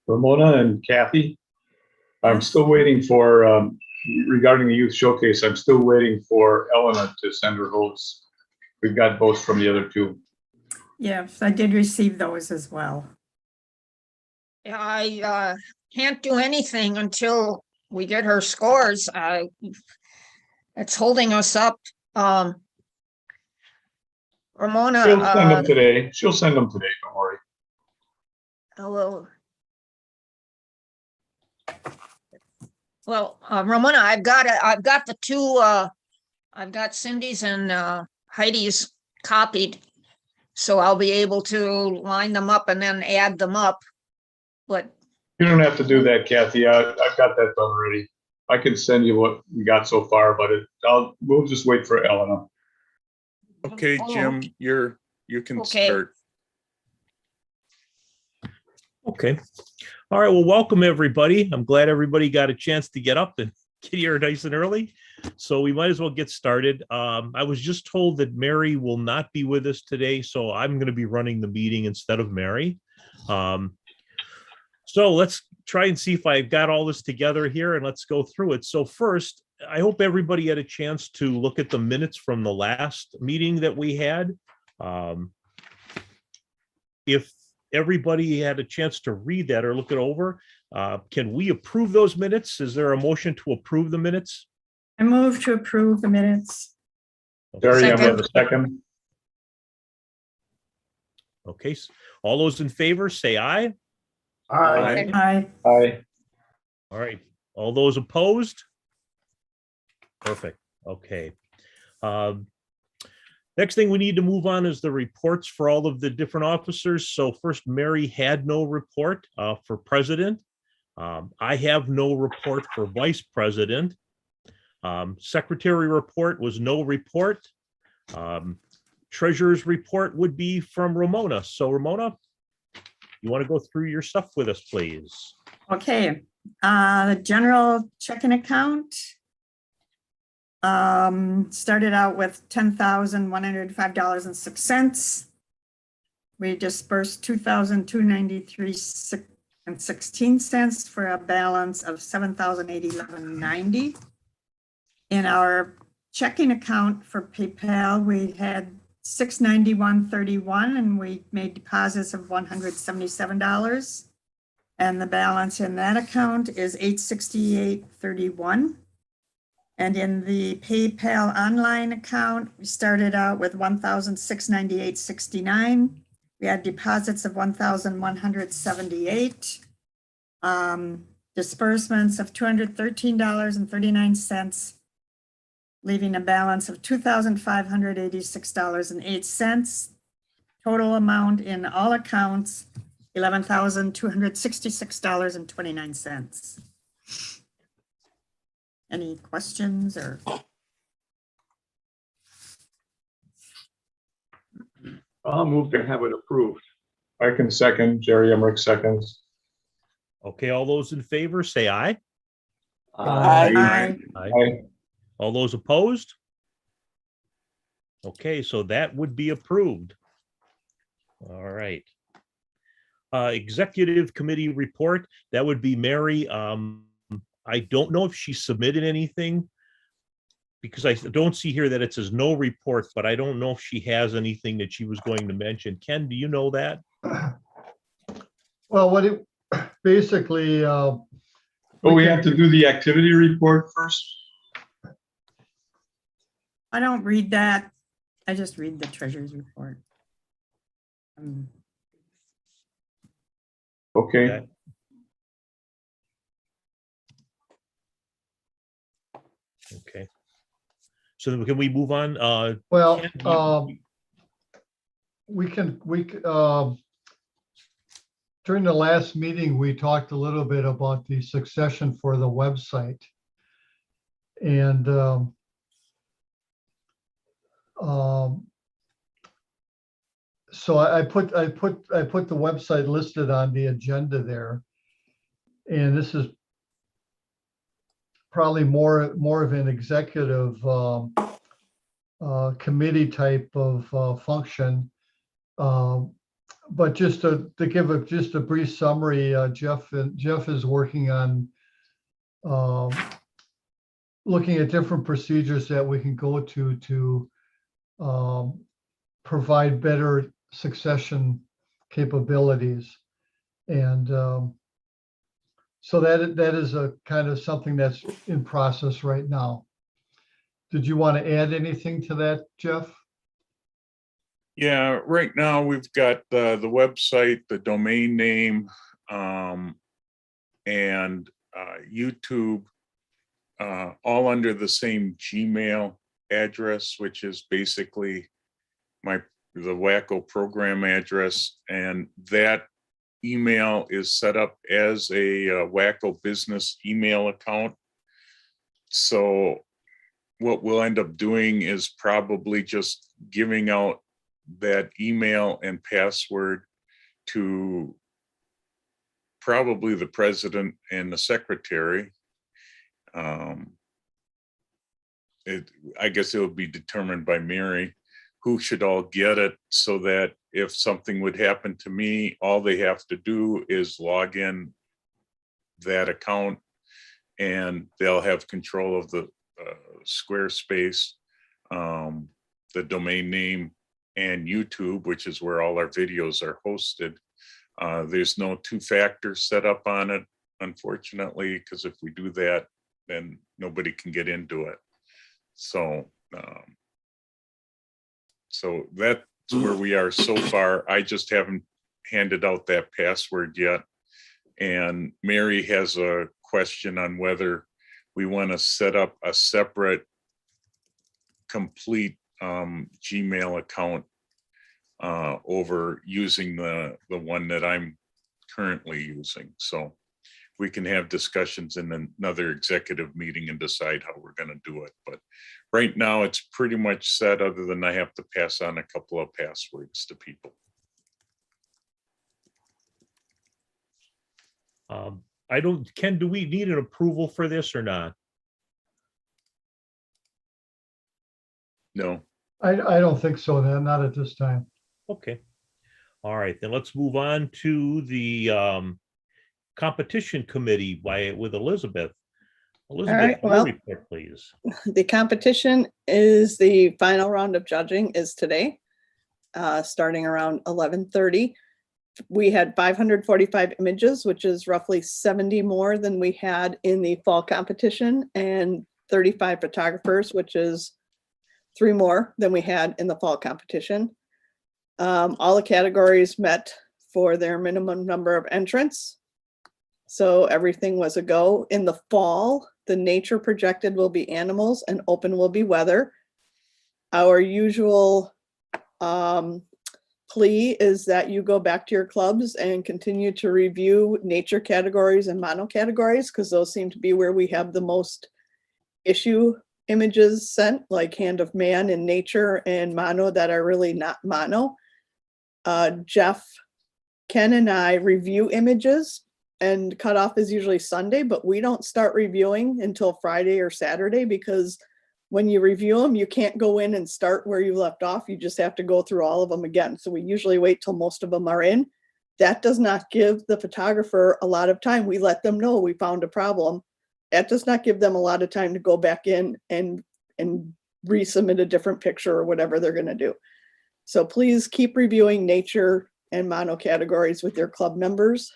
Ramona and Kathy. I'm still waiting for, regarding the youth showcase, I'm still waiting for Elena to send her votes. We've got votes from the other two. Yes, I did receive those as well. I can't do anything until we get her scores. It's holding us up. Ramona, She'll send them today. She'll send them today, don't worry. Well, Ramona, I've got the two, I've got Cindy's and Heidi's copied. So I'll be able to line them up and then add them up. But You don't have to do that, Kathy. I've got that done already. I can send you what we got so far, but we'll just wait for Elena. Okay, Jim, you can start. Okay. All right. Well, welcome everybody. I'm glad everybody got a chance to get up and get here nice and early. So we might as well get started. I was just told that Mary will not be with us today, so I'm going to be running the meeting instead of Mary. So let's try and see if I've got all this together here, and let's go through it. So first, I hope everybody had a chance to look at the minutes from the last meeting that we had. If everybody had a chance to read that or look it over, can we approve those minutes? Is there a motion to approve the minutes? I move to approve the minutes. Jerry, you have a second? Okay. All those in favor, say aye. Aye. Aye. Aye. All right. All those opposed? Perfect. Okay. Next thing we need to move on is the reports for all of the different officers. So first, Mary had no report for president. I have no report for vice president. Secretary report was no report. Treasurer's report would be from Ramona. So Ramona, you want to go through your stuff with us, please? Okay, the general checking account started out with $10,105.06. We dispersed $2,293.16 for a balance of $7,081.90. In our checking account for PayPal, we had $691.31, and we made deposits of $177. And the balance in that account is $868.31. And in the PayPal online account, we started out with $1,698.69. We had deposits of $1,178. Disbursements of $213.39, leaving a balance of $2,586.08. Total amount in all accounts, $11,266.29. Any questions or? I'll move to have it approved. I can second. Jerry Emmerich seconds. Okay, all those in favor, say aye. Aye. Aye. All those opposed? Okay, so that would be approved. All right. Executive committee report, that would be Mary. I don't know if she submitted anything because I don't see here that it says no report, but I don't know if she has anything that she was going to mention. Ken, do you know that? Well, what it basically, But we have to do the activity report first. I don't read that. I just read the treasurer's report. Okay. Okay. So then can we move on? well, Ken, do during the last meeting, we talked a little bit about the succession for the website. And so I put the website listed on the agenda there. And this is probably more of an executive committee type of function. but just to give just a brief summary, Jeff is working on looking at different procedures that we can go to provide better succession capabilities. And so that is a kind of something that's in process right now. Did you want to add anything to that, Jeff? Yeah, right now we've got the website, the domain name, and YouTube, all under the same Gmail address, which is basically the WACCO program address, and that email is set up as a WACCO business email account. So what we'll end up doing is probably just giving out that email and password to probably the president and the secretary. I guess it will be determined by Mary who should all get it, so that if something would happen to me, all they have to do is log in that account and they'll have control of the Squarespace, the domain name, and YouTube, which is where all our videos are hosted. There's no two-factor set up on it, unfortunately, because if we do that, then nobody can get into it. So that's where we are so far. I just haven't handed out that password yet. And Mary has a question on whether we want to set up a separate complete Gmail account over using the one that I'm currently using. So we can have discussions in another executive meeting and decide how we're going to do it. But right now it's pretty much set, other than I have to pass on a couple of passwords to people. Ken, do we need an approval for this or not? No. I don't think so, then, not at this time. Okay. All right, then let's move on to the competition committee with Elizabeth. Elizabeth, right, your well- report, please. The competition is the final round of judging is today, starting around 11:30. We had 545 images, which is roughly 70 more than we had in the fall competition, and 35 photographers, which is 3 more than we had in the fall competition. All the categories met for their minimum number of entrants. So everything was a go. In the fall, the nature projected will be animals and open will be weather. Our usual plea is that you go back to your clubs and continue to review nature categories and mono categories, because those seem to be where we have the most issue images sent, like Hand of Man in nature and mono that are really not mono. Jeff, Ken and I review images, and cutoff is usually Sunday, but we don't start reviewing until Friday or Saturday, because when you review them, you can't go in and start where you left off. You just have to go through all of them again. So we usually wait till most of them are in. That does not give the photographer a lot of time. We let them know we found a problem. That does not give them a lot of time to go back in and resubmit a different picture or whatever they're going to do. So please keep reviewing nature and mono categories with your club members.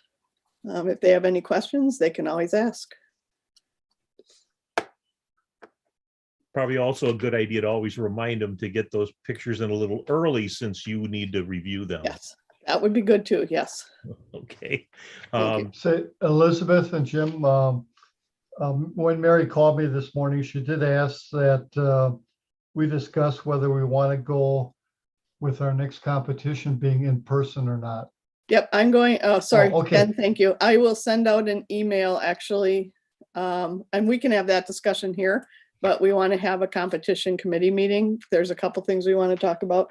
If they have any questions, they can always ask. Probably also a good idea to always remind them to get those pictures in a little early, since you need to review them. Yes, that would be good too. Yes. Okay. Thank you. So Elizabeth and Jim, when Mary called me this morning, she did ask that we discuss whether we want to go with our next competition being in person or not. Yep, I'm going, oh, sorry, Oh, okay. Ken, thank you. I will send out an email actually, and we can have that discussion here, but we want to have a competition committee meeting. There's a couple things we want to talk about.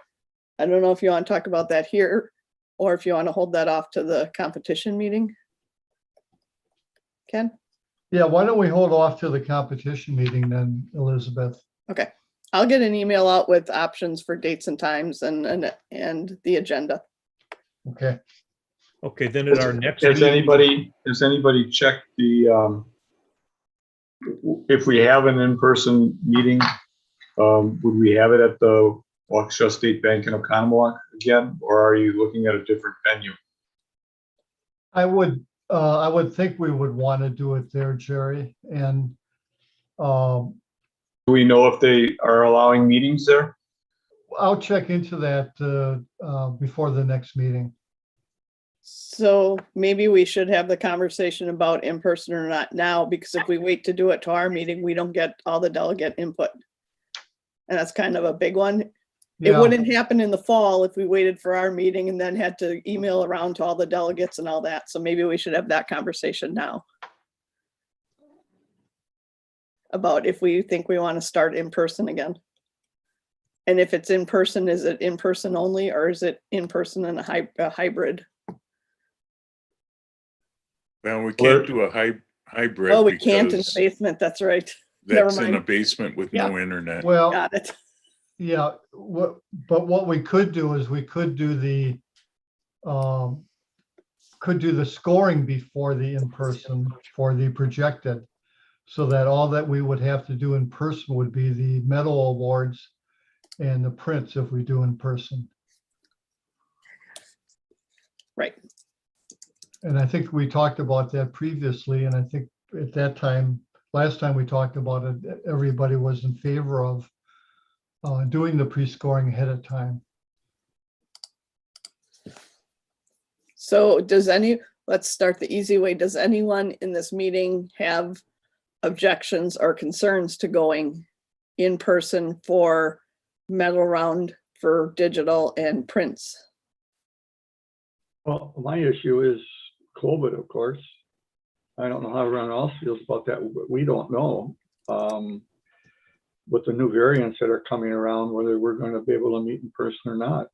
I don't know if you want to talk about that here, or if you want to hold that off to the competition meeting. Ken? Yeah, why don't we hold off to the competition meeting then, Elizabeth? Okay, I'll get an email out with options for dates and times and the agenda. Okay. Okay, then at our next Has meeting, anybody checked the, if we have an in-person meeting, would we have it at the Waukesha State Bank in Oconomowoc again, or are you looking at a different venue? I would think we would want to do it there, Jerry. And Do we know if they are allowing meetings there? I'll check into that before the next meeting. So maybe we should have the conversation about in person or not now, because if we wait to do it to our meeting, we don't get all the delegate input. And that's kind of a big one. It Yeah, wouldn't happen in the fall if we waited for our meeting and then had to email around to all the delegates and all that. So maybe we should have that conversation now. About if we think we want to start in person again. And if it's in person, is it in person only, or is it in person and a hybrid? Well, we can't do a hybrid. Oh, we can't in the because basement. That's right. Never That's in a mind. basement with no internet. well, Got it. yeah, but what we could do is we could do the scoring before the in-person for the projected, so that all that we would have to do in person would be the medal awards and the prints if we do in person. Right. And I think we talked about that previously, and I think at that time, last time we talked about it, everybody was in favor of doing the pre-scoring ahead of time. So let's start the easy way. Does anyone in this meeting have objections or concerns to going in person for medal round for digital and prints? Well, my issue is COVID, of course. I don't know how everyone else feels about that, but we don't know. With the new variants that are coming around, whether we're going to be able to meet in person or not.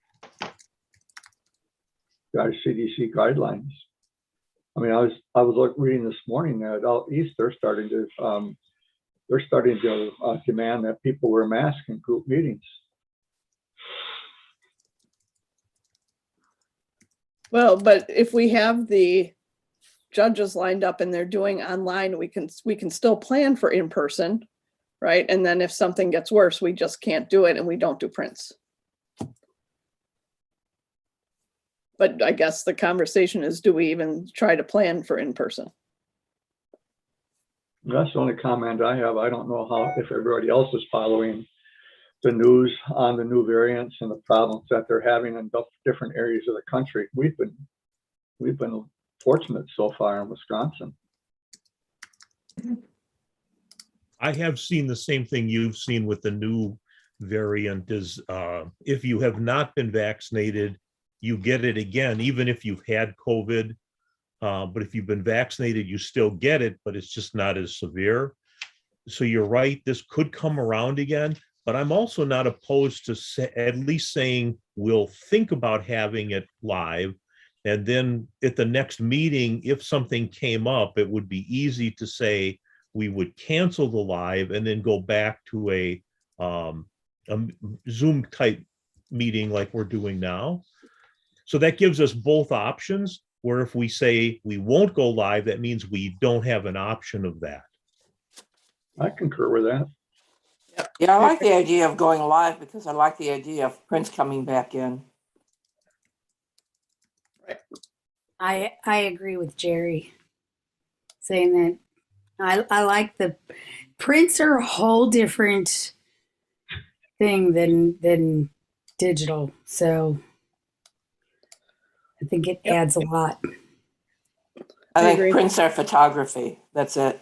Guys, CDC guidelines. I mean, I was reading this morning that out east they're starting to demand that people wear masks in group meetings. Well, but if we have the judges lined up and they're doing online, we can still plan for in person, right? And then if something gets worse, we just can't do it and we don't do prints. But I guess the conversation is, do we even try to plan for in person? That's the only comment I have. I don't know if everybody else is following the news on the new variants and the problems that they're having in different areas of the country. We've been fortunate so far in Wisconsin. I have seen the same thing you've seen with the new variant is if you have not been vaccinated, you get it again, even if you've had COVID. But if you've been vaccinated, you still get it, but it's just not as severe. So you're right, this could come around again, but I'm also not opposed to at least saying we'll think about having it live. And then at the next meeting, if something came up, it would be easy to say we would cancel the live and then go back to a Zoom type meeting like we're doing now. So that gives us both options, where if we say we won't go live, that means we don't have an option of that. I concur with that. Yeah, I like the idea of going live because I like the idea of prints coming back in. I agree with Jerry saying that I like the prints are a whole different thing than digital. So I think it adds a lot. I think agree. prints are photography. That's it.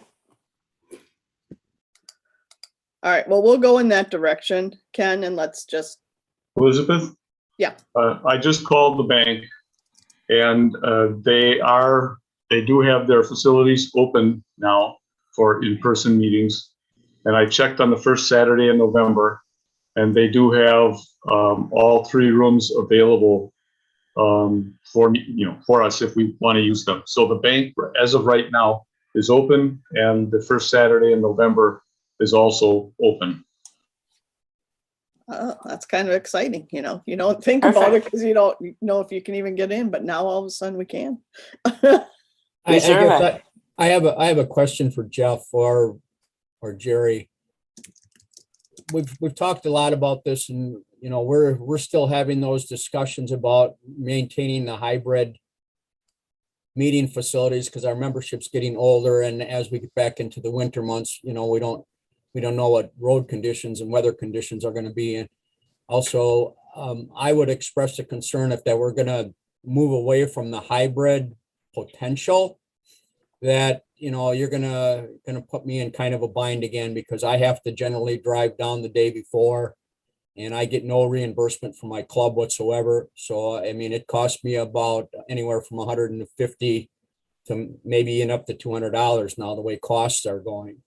All right, well, we'll go in that direction, Ken, and let's just, Elizabeth? Yeah. I just called the bank and they do have their facilities open now for in-person meetings. And I checked on the first Saturday in November, and they do have all 3 rooms available for us if we want to use them. So the bank, as of right now, is open, and the first Saturday in November is also open. That's kind of exciting, you know, you don't think about it Perfect. because you don't know if you can even get in, but now all of a sudden we can. I Reserve guess it. I have a question for Jeff or Jerry. We've talked a lot about this, and you know, we're still having those discussions about maintaining the hybrid meeting facilities because our membership's getting older, and as we get back into the winter months, you know, we don't know what road conditions and weather conditions are going to be. And also, I would express a concern if that we're going to move away from the hybrid potential, that, you know, you're gonna put me in kind of a bind again, because I have to generally drive down the day before and I get no reimbursement from my club whatsoever. So, I mean, it costs me about anywhere from 150 to maybe even up to $200 now, the way costs are going.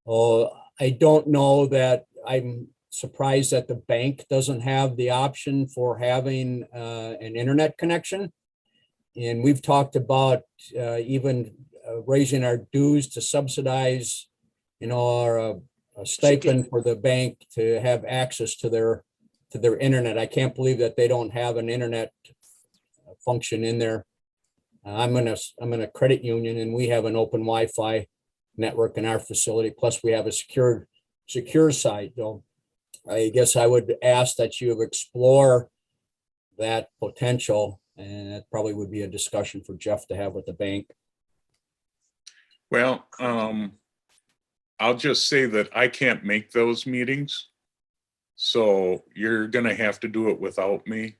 Oh, I don't know that I'm surprised that the bank doesn't have the option for having an internet connection. And we've talked about even raising our dues to subsidize, you know, or a stipend for the bank to have access to their internet. I can't believe that they don't have an internet function in there. I'm in a credit union, and we have an open Wi-Fi network in our facility. Plus, we have a secure site. So I guess I would ask that you explore that potential. And that probably would be a discussion for Jeff to have with the bank. Well, I'll just say that I can't make those meetings. So you're gonna have to do it without me.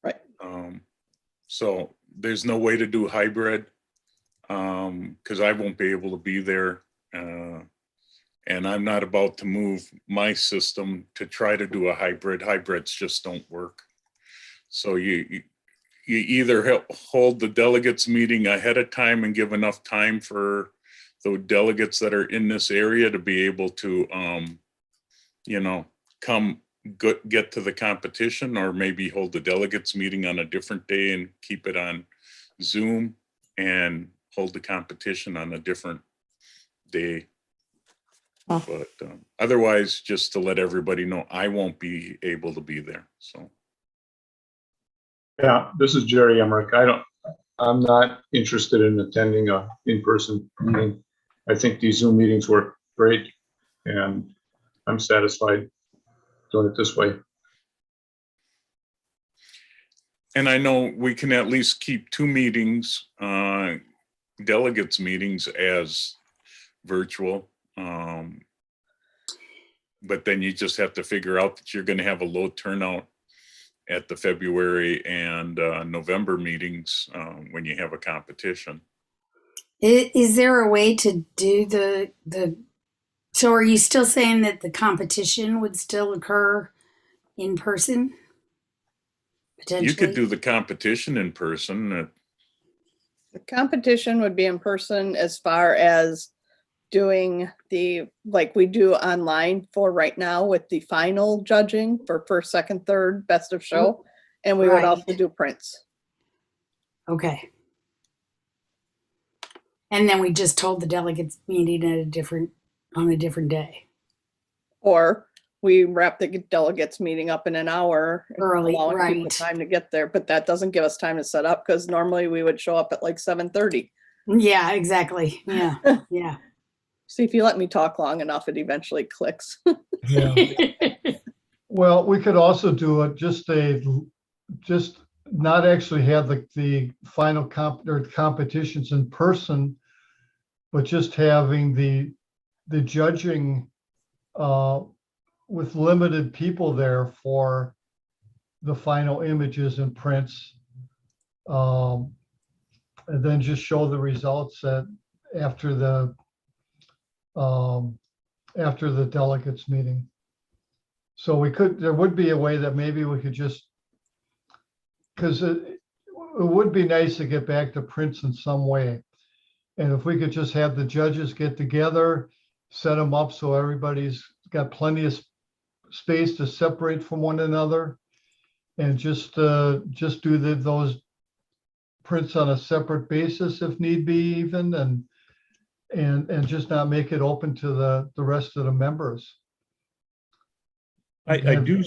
Right. So there's no way to do hybrid, because I won't be able to be there. And I'm not about to move my system to try to do a hybrid. Hybrids just don't work. So you either hold the delegates meeting ahead of time and give enough time for the delegates that are in this area to be able to, you know, get to the competition, or maybe hold the delegates meeting on a different day and keep it on Zoom and hold the competition on a different day. Huh. But otherwise, just to let everybody know, I won't be able to be there, so. Yeah, this is Jerry Emmerich. I'm not interested in attending a in-person meeting. I think these Zoom meetings work great, and I'm satisfied doing it this way. And I know we can at least keep 2 meetings, delegates meetings, as virtual. But then you just have to figure out that you're going to have a low turnout at the February and November meetings when you have a competition. Is there a way to do so are you still saying that the competition would still occur in person? Potentially? You could do the competition in person. The competition would be in person as far as doing like we do online for right now with the final judging for first, second, third, best of show. And we would also Right. do prints. Okay. And then we just told the delegates meeting on a different day. Or we wrap the delegates meeting up in an hour, Early, allowing people right. time to get there. But that doesn't give us time to set up, because normally we would show up at like 7:30. Yeah, exactly. Yeah. Yeah. See, if you let me talk long enough, it eventually clicks. Yeah. Well, we could also do it just not actually have the final competitions in person, but just having the judging with limited people there for the final images and prints, and then just show the results after the delegates meeting. So there would be a way that maybe we could just, because it would be nice to get back to prints in some way. And if we could just have the judges get together, set them up so everybody's got plenty of space to separate from one another, and just do those prints on a separate basis if need be, even, and just not make it open to the rest of the members. I do.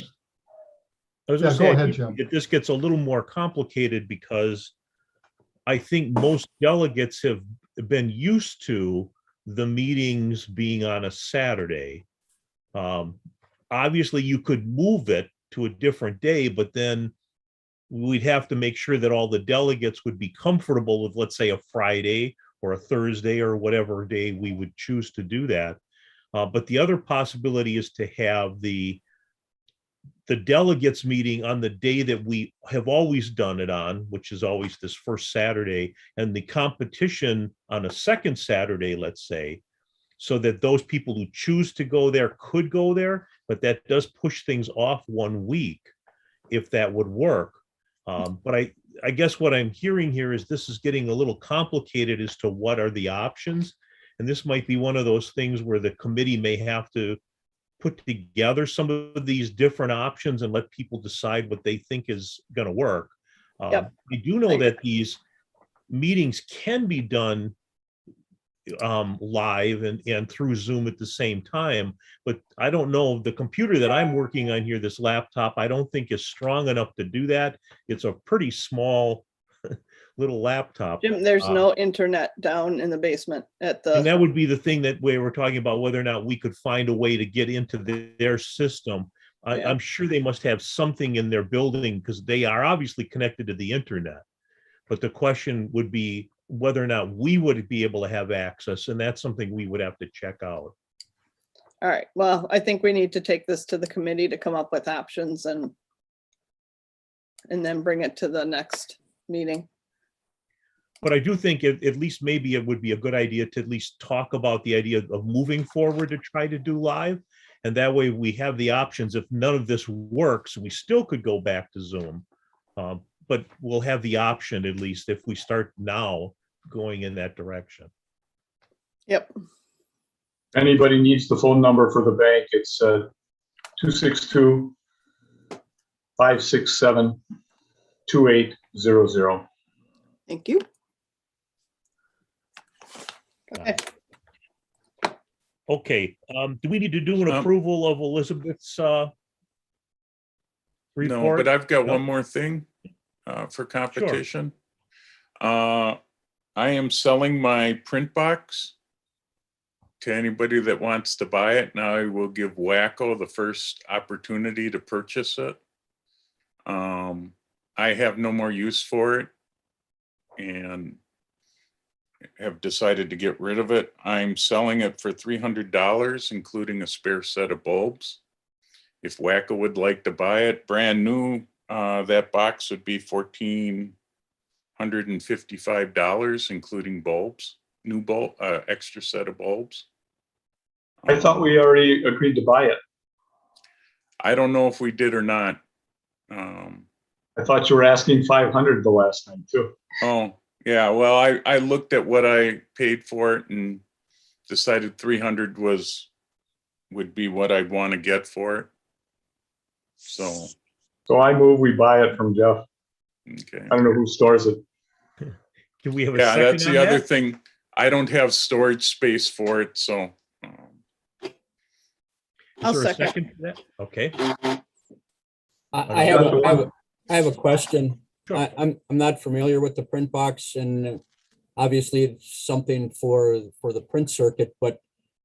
I was Yeah, gonna go say, I ahead, do Jim. think that this gets a little more complicated because I think most delegates have been used to the meetings being on a Saturday. Obviously, you could move it to a different day, but then we'd have to make sure that all the delegates would be comfortable with, let's say, a Friday or a Thursday or whatever day we would choose to do that. But the other possibility is to have the delegates meeting on the day that we have always done it on, which is always this first Saturday, and the competition on a second Saturday, let's say, so that those people who choose to go there could go there, but that does push things off 1 week if that would work. But I guess what I'm hearing here is this is getting a little complicated as to what are the options. And this might be one of those things where the committee may have to put together some of these different options and let people decide what they think is going to work. Yep. I do know that these meetings can be done live and through Zoom at the same time, but I don't know, the computer that I'm working on here, this laptop, I don't think is strong enough to do that. It's a pretty small little laptop. Jim, there's no internet down in the basement at And the, that would be the thing that we were talking about, whether or not we could find a way to get into their system. Yeah. I'm sure they must have something in their building because they are obviously connected to the internet. But the question would be whether or not we would be able to have access, and that's something we would have to check out. all right, well, I think we need to take this to the committee to come up with options and then bring it to the next meeting. But I do think at least maybe it would be a good idea to at least talk about the idea of moving forward to try to do live. And that way we have the options. If none of this works, we still could go back to Zoom. But we'll have the option, at least if we start now going in that direction. Yep. Anybody needs the phone number for the bank, it's 262-567-2800. Thank you. Okay. Okay, do we need to do an approval of Elizabeth's report? No, but I've got No? one more thing for competition. I am selling my print box to anybody that wants to buy it. Now I will give WACCO the first opportunity to purchase it. I have no more use for it and have decided to get rid of it. I'm selling it for $300, including a spare set of bulbs. If WACCO would like to buy it, brand new, that box would be $1,455, including bulbs, new bulb, extra set of bulbs. I thought we already agreed to buy it. I don't know if we did or not. I thought you were asking 500 the last time too. Oh, yeah. Well, I looked at what I paid for it and decided 300 would be what I'd want to get for it. So I move we buy it from Jeff. okay. I don't know who stores it. Can we have a Yeah, second that's on the other that? thing. I don't have storage space for it, so. Is I'll there a second. second for that? Okay. I have a question. Sure. I'm not familiar with the print box, and obviously it's something for the print circuit, but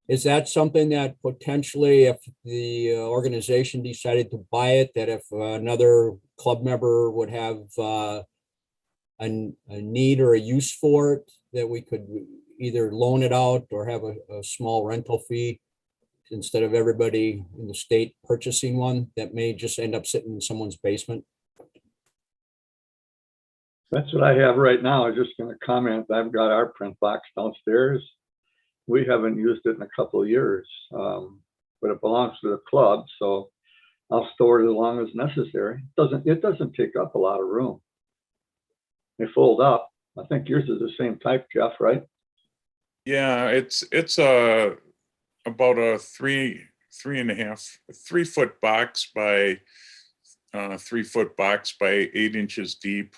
is that something that potentially, if the organization decided to buy it, that if another club member would have a need or a use for it, that we could either loan it out or have a small rental fee instead of everybody in the state purchasing one that may just end up sitting in someone's basement? That's what I have right now. I was just going to comment. I've got our print box downstairs. We haven't used it in a couple of years, but it belongs to the club, so I'll store it as long as necessary. It doesn't take up a lot of room. They fold up. I think yours is the same type, Jeff, right? Yeah, it's about a 3 foot box by 3 foot box by 8 inches deep.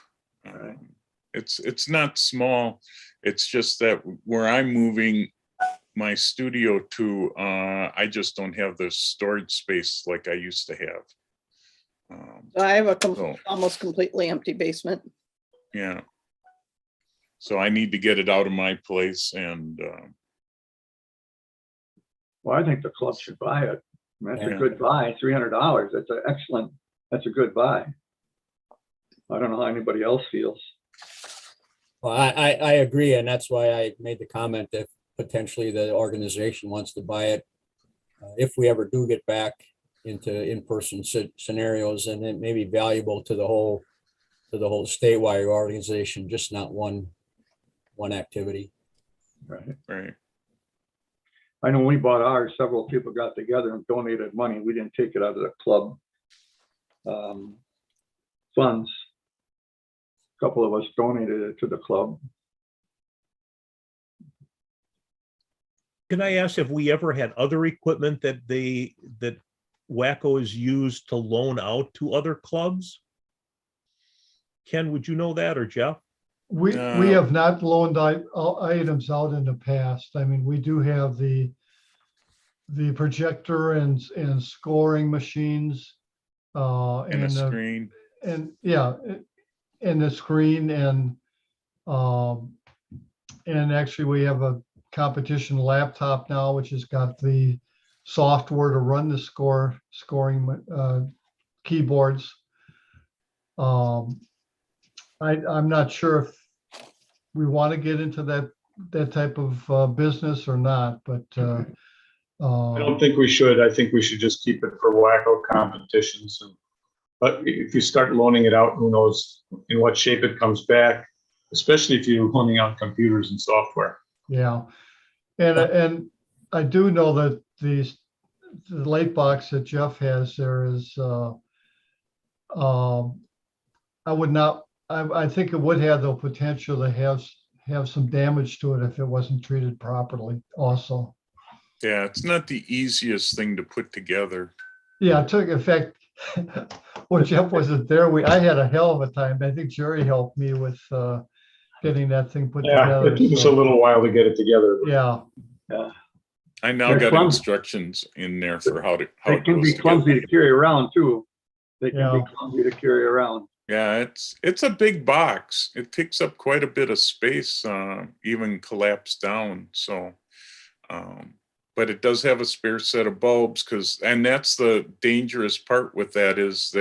It's not small. It's just that where I'm moving, my studio to, I just don't have the storage space like I used to have. I have a So, almost completely empty basement. yeah. So I need to get it out of my place and, Well, I think the club should buy it. That's a Yeah. good buy, $300. That's an excellent, that's a good buy. I don't know how anybody else feels. Well, I agree, and that's why I made the comment that potentially the organization wants to buy it. If we ever do get back into in-person scenarios, and it may be valuable to the whole statewide organization, just not one activity. Right. right. I know when we bought ours, several people got together and donated money. We didn't take it out of the club funds. A couple of us donated it to the club. Can I ask if we ever had other equipment that WACCO has used to loan out to other clubs? Ken, would you know that, or Jeff? We have not loaned items out in the past. I mean, we do have the projector and scoring machines. And a screen. And yeah, and the screen and actually we have a competition laptop now, which has got the software to run the scoring keyboards. I'm not sure if we want to get into that type of business or not, but I don't think we should. I think we should just keep it for WACCO competitions. But if you start loaning it out, who knows in what shape it comes back, especially if you're loaning out computers and software. yeah. And I do know that the light box that Jeff has there is, I think it would have the potential to have some damage to it if it wasn't treated properly also. Yeah, it's not the easiest thing to put together. Yeah, in fact, when Jeff wasn't there, I had a hell of a time. I think Jerry helped me with getting that thing put Yeah, together. it took us a so, little while to get it together. yeah. I now They're got clumsy. instructions in there for how They it can be goes clumsy together. to carry around too. They can Yeah. be clumsy to carry around. Yeah, it's a big box. It takes up quite a bit of space, even collapsed down. So, but it does have a spare set of bulbs and that's the dangerous part with that is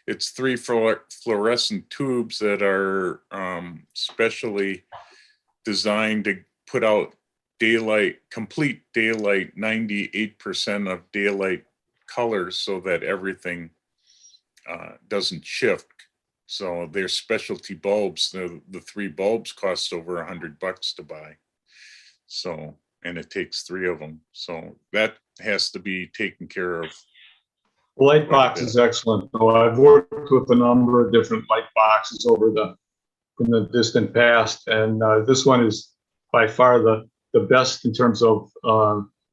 it's 3 fluorescent tubes that are specially designed to put out complete daylight, 98% of daylight colors so that everything doesn't shift. So they're specialty bulbs. The 3 bulbs cost over $100 to buy. So, and it takes 3 of them. So that has to be taken care of. The light box is excellent, though. I've worked with a number of different light boxes in the distant past, and this one is by far the best in terms of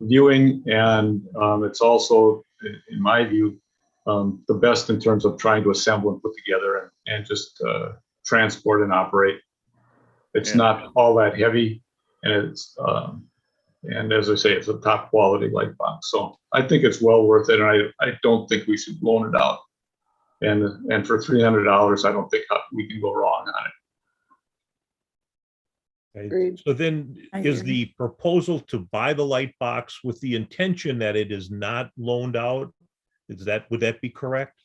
viewing, and it's also, in my view, the best in terms of trying to assemble and put together and just transport and operate. It's not all that heavy, and it's and as I say, it's a top quality light box. So I think it's well worth it, and I don't think we should loan it out. And for $300, I don't think we can go wrong on it. Okay. Agreed. So then I is agree. the proposal to buy the light box with the intention that it is not loaned out? Would that be correct?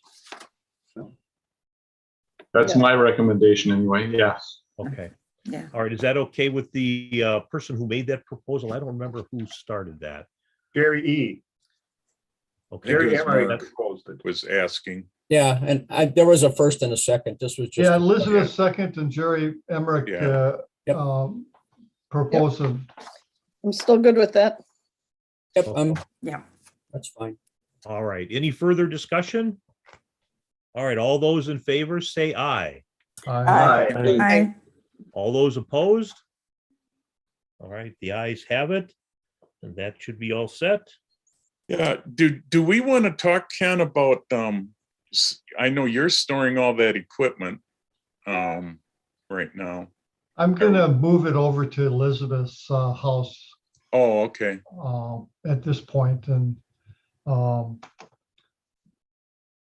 That's Yeah. my recommendation anyway, yes. Okay. Yeah. All right. Is that okay with the person who made that proposal? I don't remember who started that. Jerry E. Okay. Jerry Yes, Emery Mark. proposed it. Was asking. Yeah, and there was a first and a second. This was just. Yeah, Elizabeth second and Jerry Emmerich Yeah. Yep. proposed it. I'm still good with that. Yep, Yeah. that's fine. All right. Any further discussion? All right. All those in favor say aye. Aye. All those opposed? All right. The ayes have it. And that should be all set. Yeah, do we want to talk, Ken, about, I know you're storing all that equipment right now. I'm gonna move it over to Elizabeth's house Oh, okay. at this point. And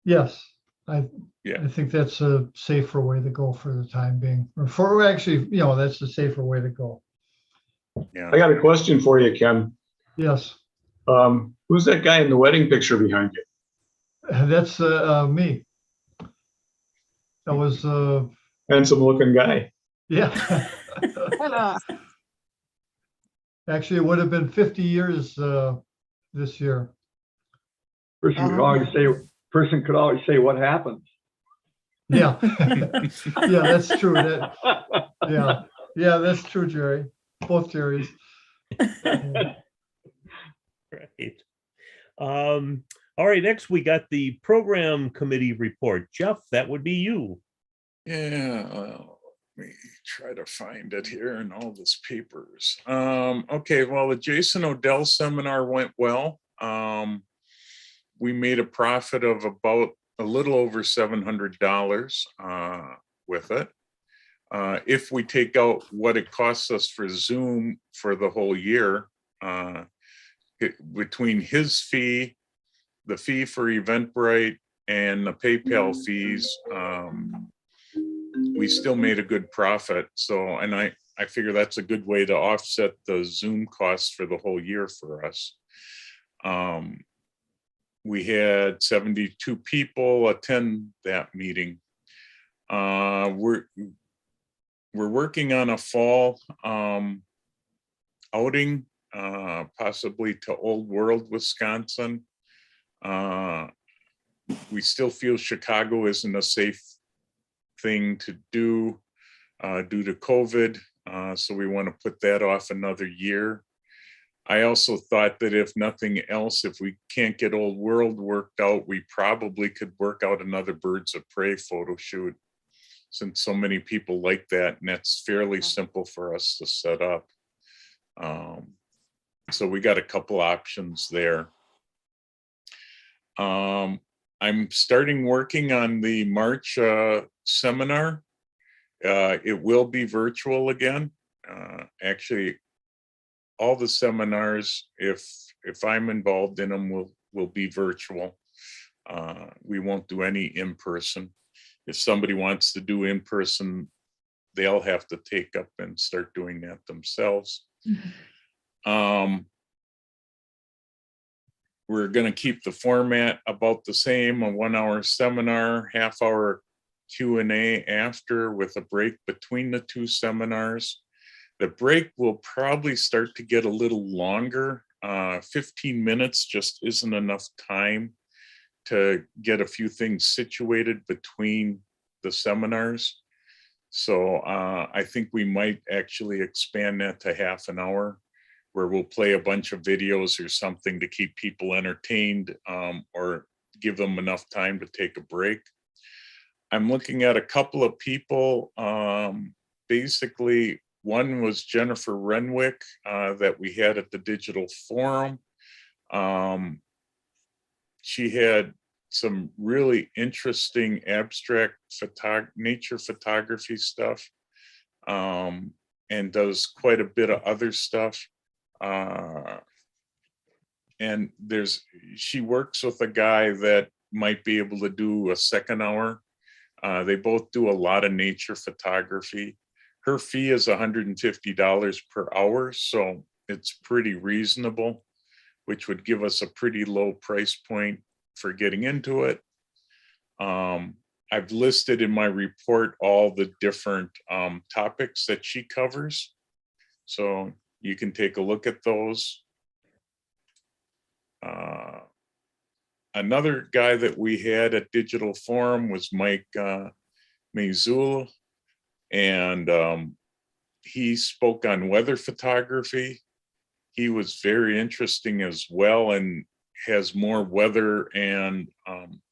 yes, I Yeah. think that's a safer way to go for the time being. Or for actually, that's the safer way to go. Yeah. I got a question for you, Ken. Yes, Who's that guy in the wedding picture behind you? that's me. That was Handsome looking guy. yeah. Actually, it would have been 50 years this year. Person could always say what happened. Yeah. Yeah, that's true. Yeah, that's true, Jerry. Both Jerrys. Right. All right, next we got the program committee report. Jeff, that would be you. Yeah, let me try to find it here in all this papers. Okay, well, the Jason Odell seminar went well. We made a profit of about a little over $700 with it. If we take out what it costs us for Zoom for the whole year, between his fee, the fee for Eventbrite, and the PayPal fees, we still made a good profit. So, and I figure that's a good way to offset the Zoom costs for the whole year for us. We had 72 people attend that meeting. We're working on a fall outing, possibly to Old World, Wisconsin. We still feel Chicago isn't a safe thing to do due to COVID. So we want to put that off another year. I also thought that if nothing else, if we can't get Old World worked out, we probably could work out another Birds of Prey photo shoot, since so many people like that, and that's fairly simple for us to set up. So we got a couple options there. I'm starting working on the March seminar. It will be virtual again. Actually, all the seminars, if I'm involved in them, will be virtual. We won't do any in-person. If somebody wants to do in-person, they'll have to take up and start doing that themselves. We're going to keep the format about the same, a 1-hour seminar, half-hour Q&A after, with a break between the two seminars. The break will probably start to get a little longer. 15 minutes just isn't enough time to get a few things situated between the seminars. So I think we might actually expand that to half an hour, where we'll play a bunch of videos or something to keep people entertained, or give them enough time to take a break. I'm looking at a couple of people. Basically, one was Jennifer Renwick that we had at the Digital Forum. She had some really interesting abstract nature photography stuff, and does quite a bit of other stuff. And she works with a guy that might be able to do a second hour. They both do a lot of nature photography. Her fee is $150 per hour, so it's pretty reasonable, which would give us a pretty low price point for getting into it. I've listed in my report all the different topics that she covers, so you can take a look at those. Another guy that we had at Digital Forum was Mike Mazul, and he spoke on weather photography. He was very interesting as well, and has more weather, and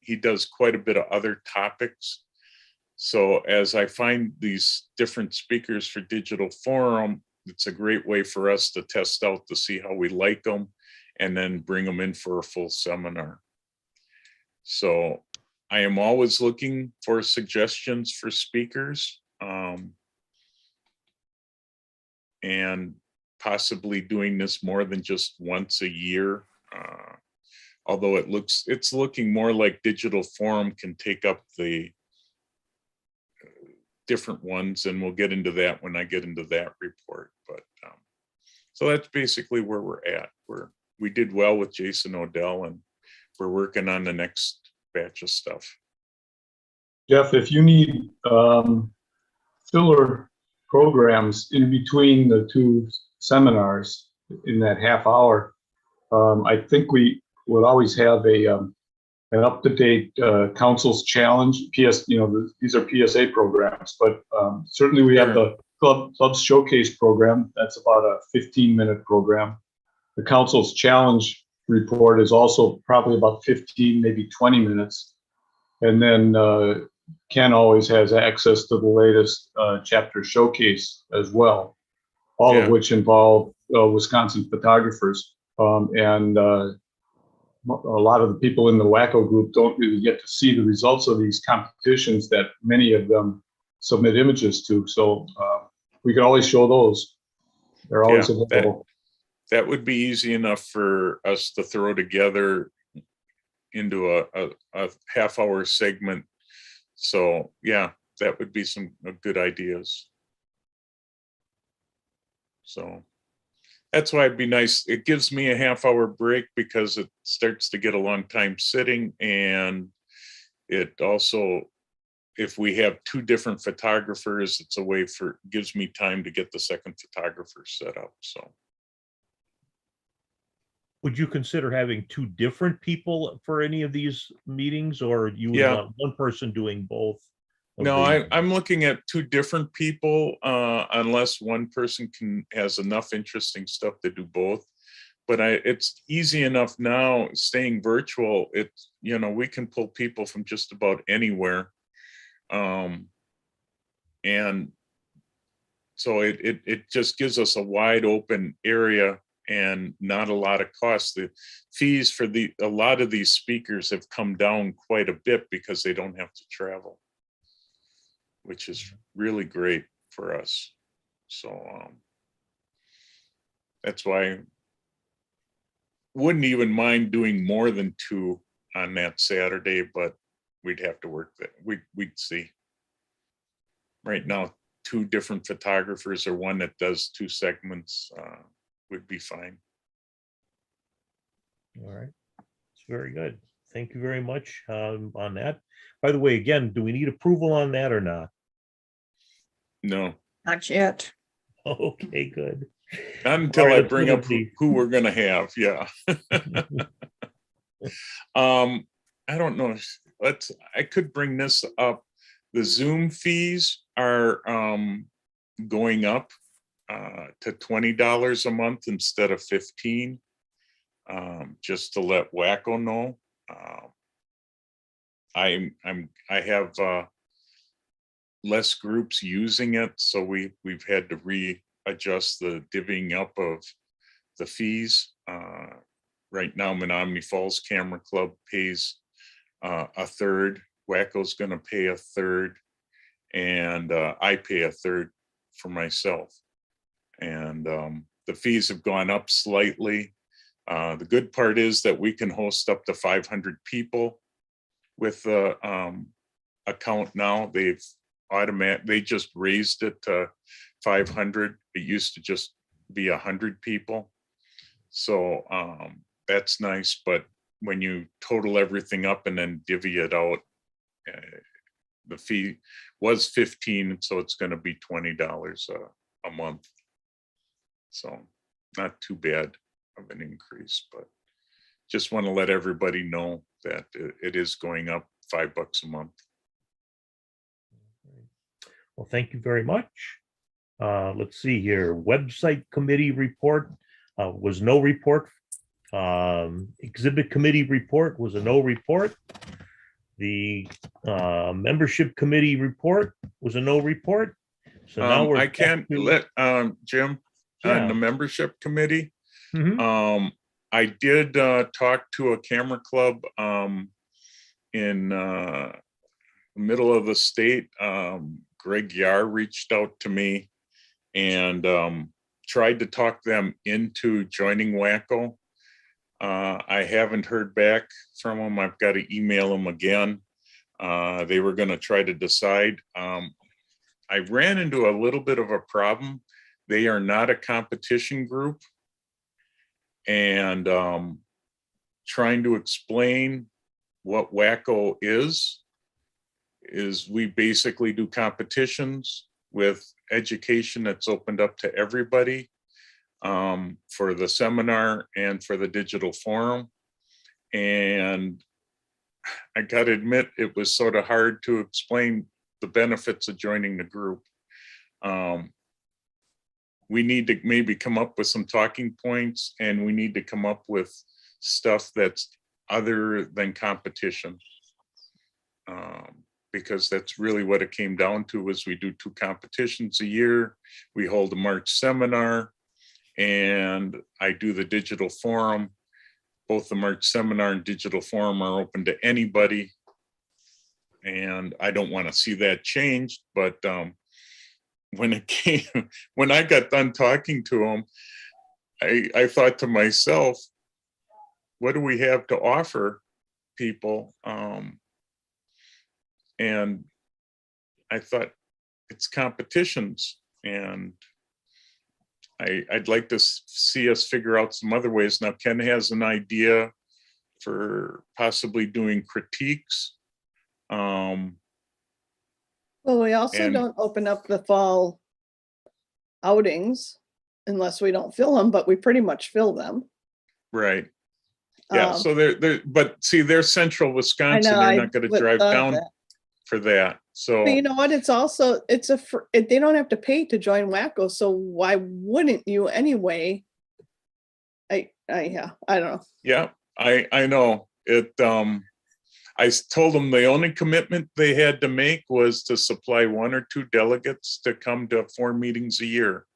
he does quite a bit of other topics. So as I find these different speakers for Digital Forum, it's a great way for us to test out to see how we like them, and then bring them in for a full seminar. So I am always looking for suggestions for speakers. And possibly doing this more than just once a year. Although it's looking more like digital forum can take up the different ones, and we'll get into that when I get into that report. But so that's basically where we're at. We did well with Jason Odell, and we're working on the next batch of stuff. Jeff, if you need filler programs in between the two seminars in that half hour, I think we would always have an up-to-date council's challenge. These are PSA programs, but certainly we have the club's showcase program. That's about a 15-minute program. The council's challenge report is also probably about 15, maybe 20 minutes. And then Ken always has access to the latest chapter showcase as well, all of which involve Wisconsin photographers. And a lot of the people in the WACCO group don't really get to see the results of these competitions that many of them submit images to. So we can always show those. They're always available. That would be easy enough for us to throw together into a half-hour segment. So yeah, that would be some good ideas. So that's why it'd be nice. It gives me a half-hour break because it starts to get a long time sitting, and it also, if we have two different photographers, it's a way gives me time to get the second photographer set up. So would you consider having two different people for any of these meetings, or you would want one person doing both? No, I'm looking at two different people, unless one person has enough interesting stuff to do both. But it's easy enough now, staying virtual. We can pull people from just about anywhere, and so it just gives us a wide open area and not a lot of cost. The fees for a lot of these speakers have come down quite a bit because they don't have to travel, which is really great for us. So that's why I wouldn't even mind doing more than two on that Saturday, but we'd have to work that. We'd see. Right now, two different photographers or one that does two segments would be fine. All right, it's very good. Thank you very much on that. By the way, again, do we need approval on that or not? No. Not yet. Okay, good. Not until right, I bring up who we're going to have. Yeah. I don't know. I could bring this up. The Zoom fees are going up to $20 a month instead of $15. Just to let WACCO know. I have less groups using it, so we've had to readjust the divvying up of the fees. Right now, Menominee Falls Camera Club pays a third. WACCO's going to pay a third, and I pay a third for myself. And the fees have gone up slightly. The good part is that we can host up to 500 people with the account now. They just raised it to 500. It used to just be 100 people. So that's nice. But when you total everything up and then divvy it out, the fee was $15, so it's going to be $20 a month. So not too bad of an increase, but just want to let everybody know that it is going up $5 a month. Well, thank you very much. Let's see here. Website committee report was no report. Exhibit committee report was a no report. The membership committee report was a no report. So now I can't let Jim on the membership committee. I did talk to a camera club in the middle of the state. Greg Yar reached out to me, and tried to talk them into joining WACCO. I haven't heard back from them. I've got to email them again. They were going to try to decide. I ran into a little bit of a problem. They are not a competition group. And trying to explain what WACCO is we basically do competitions with education that's opened up to everybody for the seminar and for the digital forum. And I got to admit, it was sort of hard to explain the benefits of joining the group. We need to maybe come up with some talking points, and we need to come up with stuff that's other than competition. Because that's really what it came down to, was we do 2 competitions a year. We hold a March seminar, and I do the digital forum. Both the March seminar and digital forum are open to anybody. And I don't want to see that changed, but when I got done talking to them, I thought to myself, what do we have to offer people? And I thought, it's competitions, and I'd like to see us figure out some other ways. Now, Ken has an idea for possibly doing critiques. Well, we also And- don't open up the fall outings unless we don't fill them, but we pretty much fill them. Right. Yeah, Um, so but see, they're central Wisconsin. know, They're I not going to would drive thought down that. for that. So, But you know what? It's also, they don't have to pay to join WACCO, so why wouldn't you anyway? Yeah, I don't know. yeah, I know it. I told them the only commitment they had to make was to supply 1 or 2 delegates to come to 4 meetings a year,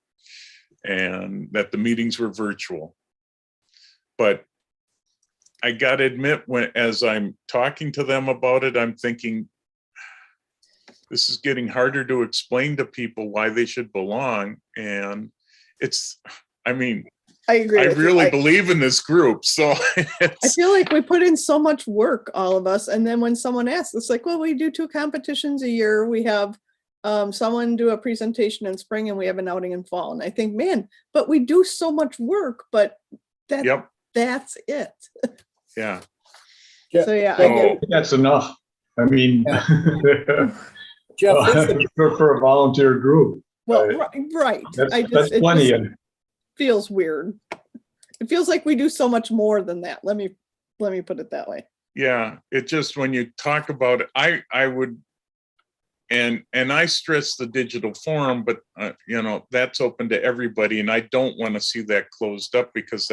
and that the meetings were virtual. But I got to admit, as I'm talking to them about it, I'm thinking, this is getting harder to explain to people why they should belong. And I agree. I with you. really believe in this group. So I feel like we put in so much work, all of us. And then when someone asks, it's like, well, we do 2 competitions a year. We have someone do a presentation in spring, and we have an outing in fall. And I think, man, but we do so much work, but yep. that's it. Yeah. So yeah, I get it. That's enough. I mean, Jeff, this is- for a volunteer group, Well, right. right. That's plenty. It feels weird. It feels like we do so much more than that. Let me put it that way. Yeah. It just, when you talk about it, I would, and I stress the digital forum, but that's open to everybody. And I don't want to see that closed up, because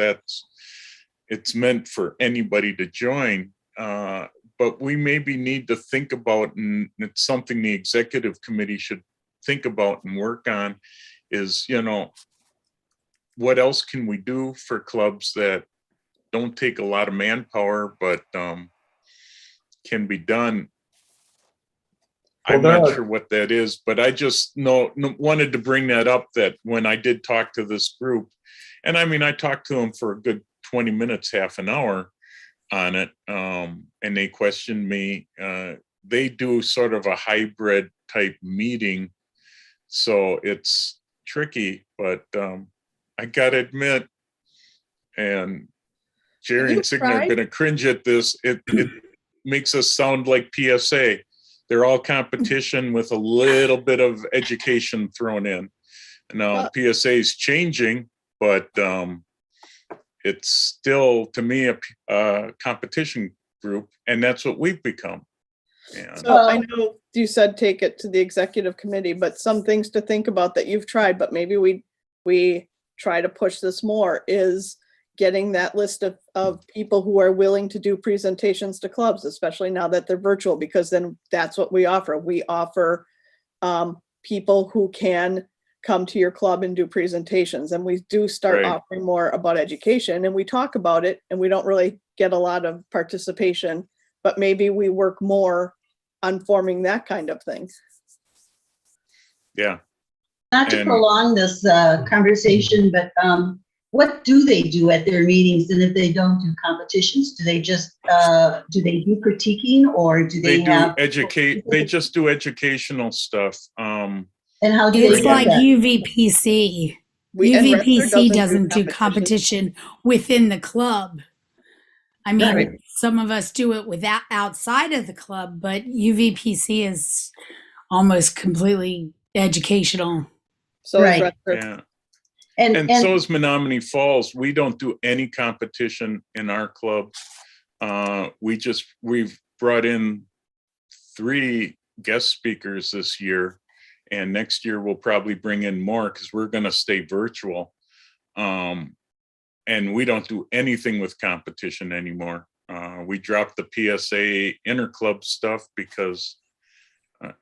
it's meant for anybody to join. But we maybe need to think about, and it's something the executive committee should think about and work on, is, what else can we do for clubs that don't take a lot of manpower, but can be done. I'm not sure what that is, but I just wanted to bring that up, that when I did talk to this group, and I talked to them for a good 20 minutes, half an hour on it, and they questioned me. They do sort of a hybrid type meeting, so it's tricky, but I gotta admit, and Jerry and Signer are gonna cringe at this, it makes us sound like PSA. They're all competition with a little bit of education thrown in. Now, PSA is changing, but it's still, to me, a competition group, and that's what we've become. And So I know you said take it to the executive committee, but some things to think about that you've tried, but maybe we try to push this more, is getting that list of people who are willing to do presentations to clubs, especially now that they're virtual, because then that's what we offer. We offer people who can come to your club and do presentations, and we do start Right. offering more about education, and we talk about it, and we don't really get a lot of participation, but maybe we work more on forming that kind of thing. yeah, Not to And- prolong this conversation, but what do they do at their meetings? And if they don't do competitions, do they just do they do critiquing, or do They they do have? they just do educational stuff. And how do they It's get like that? UVPC. And Rensselaer UVPC doesn't do competition. competition within the club. I mean, Right. some of us do it without outside of the club, but UVPC is almost completely educational. So is Right. Rensselaer. Yeah. And And so is Menominee Falls. We don't do any competition in our club. We've brought in 3 guest speakers this year, and next year we'll probably bring in more because we're going to stay virtual. And we don't do anything with competition anymore. We dropped the PSA interclub stuff because,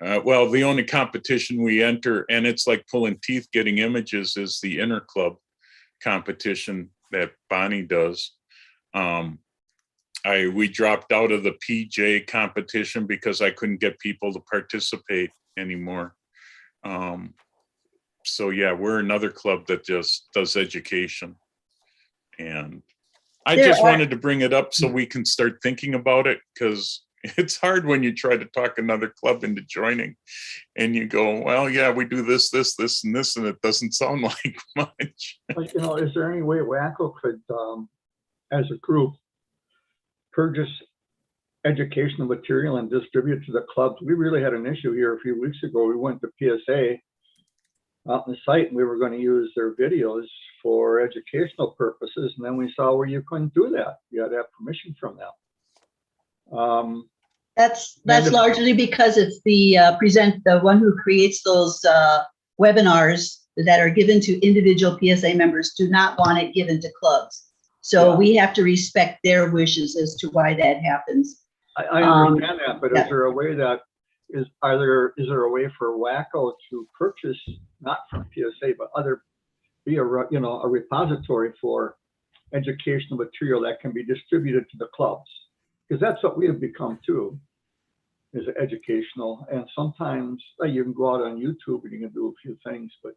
well, the only competition we enter, and it's like pulling teeth getting images, is the interclub competition that Bonnie does. We dropped out of the PJ competition because I couldn't get people to participate anymore. So yeah, we're another club that just does education. And I just wanted to bring it up so we can start thinking about it, because it's hard when you try to talk another club into joining and you go, well, yeah, we do this, this, this, and this, and it doesn't sound like much. But, is there any way WACCO could, as a group, purchase educational material and distribute to the clubs? We really had an issue here a few weeks ago. We went to PSA out on the site, and we were going to use their videos for educational purposes, and then we saw where you couldn't do that. You had to have permission from them. that's if- largely because it's the one who creates those webinars that are given to individual PSA members do not want it given to clubs. So Yeah. we have to respect their wishes as to why that happens. I understand that, but yeah. is there a way that is there a way for WACCO to purchase, not from PSA, but be a repository for educational material that can be distributed to the clubs? Because that's what we have become too, is educational. And sometimes you can go out on YouTube and you can do a few things, but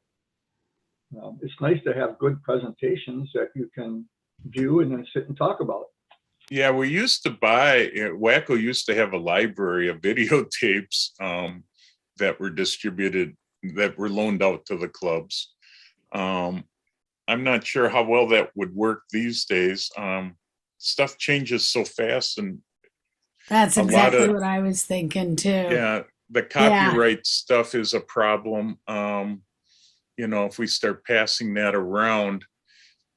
it's nice to have good presentations that you can view and then sit and talk about. Yeah, we used to WACCO used to have a library of videotapes that were distributed, that were loaned out to the clubs. I'm not sure how well that would work these days. Stuff changes so fast, and That's a lot exactly of- what I was thinking too. yeah, the copyright stuff is a problem. If we start passing that around,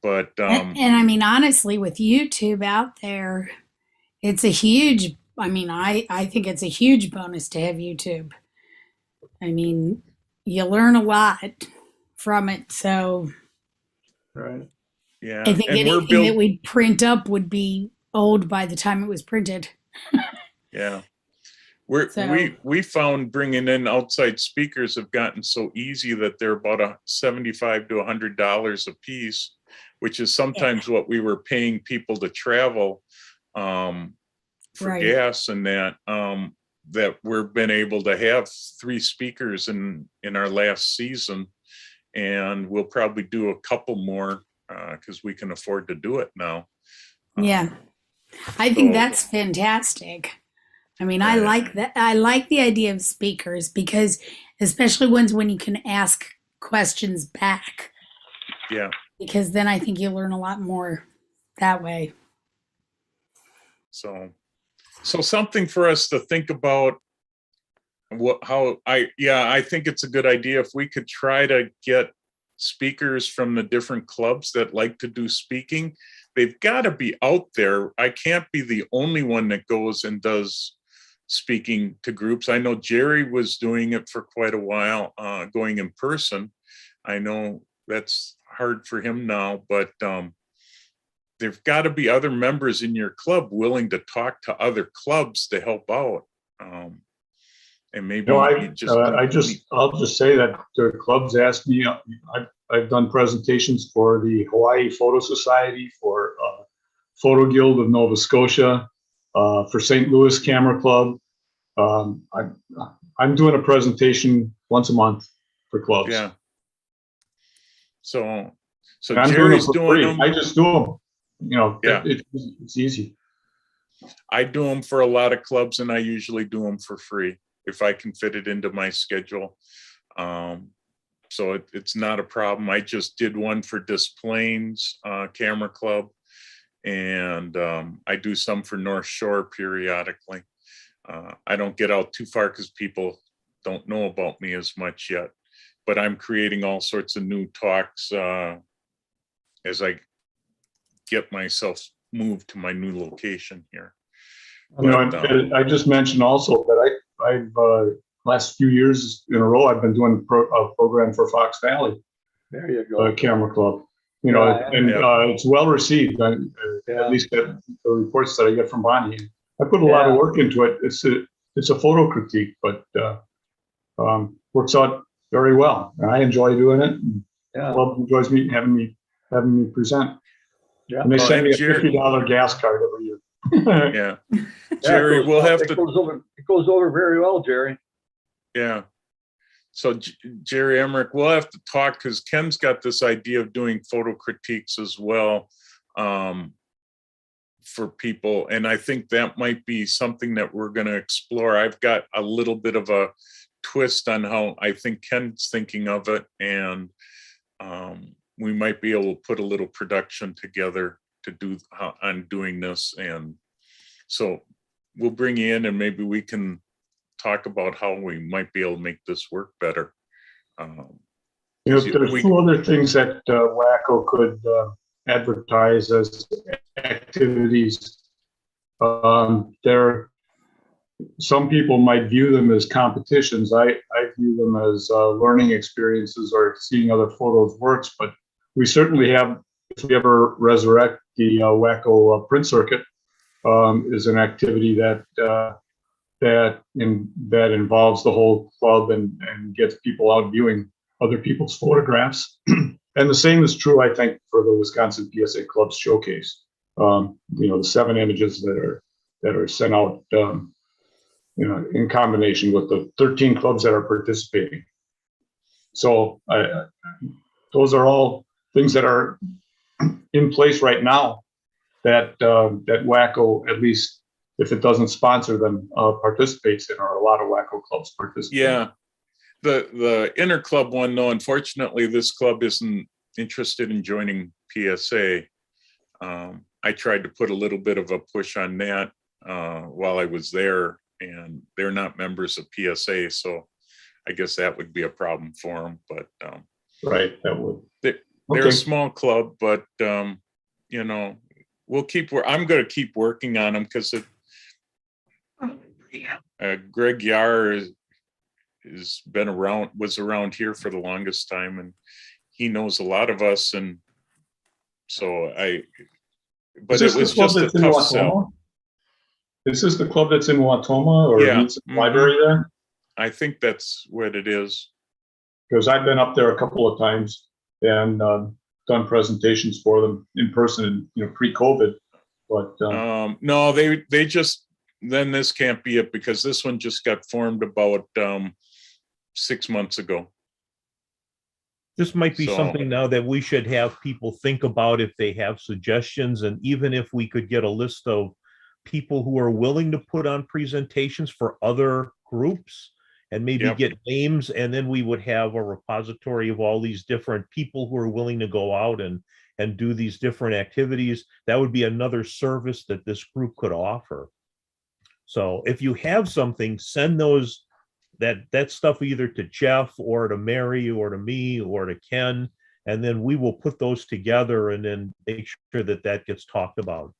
but And I mean, honestly, with YouTube out there, it's a huge, I think it's a huge bonus to have YouTube. I mean, you learn a lot from it. So Right. yeah, I think and anything that we'd print up would be old by the time it was printed. yeah. So- We found bringing in outside speakers have gotten so easy that they're about $75 to $100 a piece, which is sometimes what we were paying people to travel for Right. gas, and that we've been able to have 3 speakers in our last season, and we'll probably do a couple more because we can afford to do it now. Yeah. I think so- that's fantastic. I mean, I Yeah. like that. I like the idea of speakers because, especially ones when you can ask questions back, Yeah. because then I think you learn a lot more that way. So something for us to think about. I think it's a good idea if we could try to get speakers from the different clubs that like to do speaking. They've got to be out there. I can't be the only one that goes and does speaking to groups. I know Jerry was doing it for quite a while, going in person. I know that's hard for him now, but there've got to be other members in your club willing to talk to other clubs to help out. And maybe I'll just say that the clubs asked me. I've done presentations for the Hawaii Photo Society, for Photo Guild of Nova Scotia, for St. Louis Camera Club. I'm doing a presentation once a month for clubs. Yeah. So And I'm doing them Jerry's for doing free. them. I just do them, Yeah. it's easy. I do them for a lot of clubs, and I usually do them for free if I can fit it into my schedule. So it's not a problem. I just did one for Des Plaines Camera Club, and I do some for North Shore periodically. I don't get out too far because people don't know about me as much yet, but I'm creating all sorts of new talks as I get myself moved to my new location here. I just mentioned also that I've last few years in a row, I've been doing a program for Fox Valley There you go. Camera Club. Yeah, It's well received. Yeah. At least the reports that I get from Bonnie. I put a lot of work into it. It's a photo critique, but works out very well. And I enjoy doing it. And Yeah. Club enjoys having me present. Yeah. And they send me a Jerry- $50 gas card every year. Yeah. Yeah, Jerry, we'll have it to, goes over very well, Jerry. yeah. So Jerry Emmerich, we'll have to talk because Ken's got this idea of doing photo critiques as well for people. And I think that might be something that we're going to explore. I've got a little bit of a twist on how I think Ken's thinking of it. And we might be able to put a little production together to do on doing this. And so we'll bring you in and maybe we can talk about how we might be able to make this work better. There's two other things that WACCO could advertise as activities. Some people might view them as competitions. I view them as learning experiences or seeing other photos works, but we certainly have, if we ever resurrect the WACCO print circuit, is an activity that involves the whole club and gets people out viewing other people's photographs. And the same is true, I think, for the Wisconsin PSA Club Showcase. The 7 images that are sent out, in combination with the 13 clubs that are participating. So those are all things that are in place right now that WACCO, at least if it doesn't sponsor them, participates in, or a lot of WACCO clubs participate. Yeah, the interclub one, though, unfortunately, this club isn't interested in joining PSA. I tried to put a little bit of a push on that while I was there, and they're not members of PSA, so I guess that would be a problem for them. But right, that would. They're a small club, but we'll keep. I'm going to keep working on them because Greg Yar was around here for the longest time, and he knows a lot of us, and so but it was just a tough sell. Is this the club that's in Wautoma, or Yeah. meets the library there? I think that's what it is. Because I've been up there a couple of times and done presentations for them in person, pre-COVID. But no, they just, then this can't be it because this one just got formed about 6 months ago. This might be something now that we should have people think about if they have suggestions, and even if we could get a list of people who are willing to put on presentations for other groups and maybe get names, and then we would have a repository of all these different people who are willing to go out and do these different activities. That would be another service that this group could offer. So if you have something, send that stuff either to Jeff or to Mary or to me or to Ken, and then we will put those together and then make sure that gets talked about.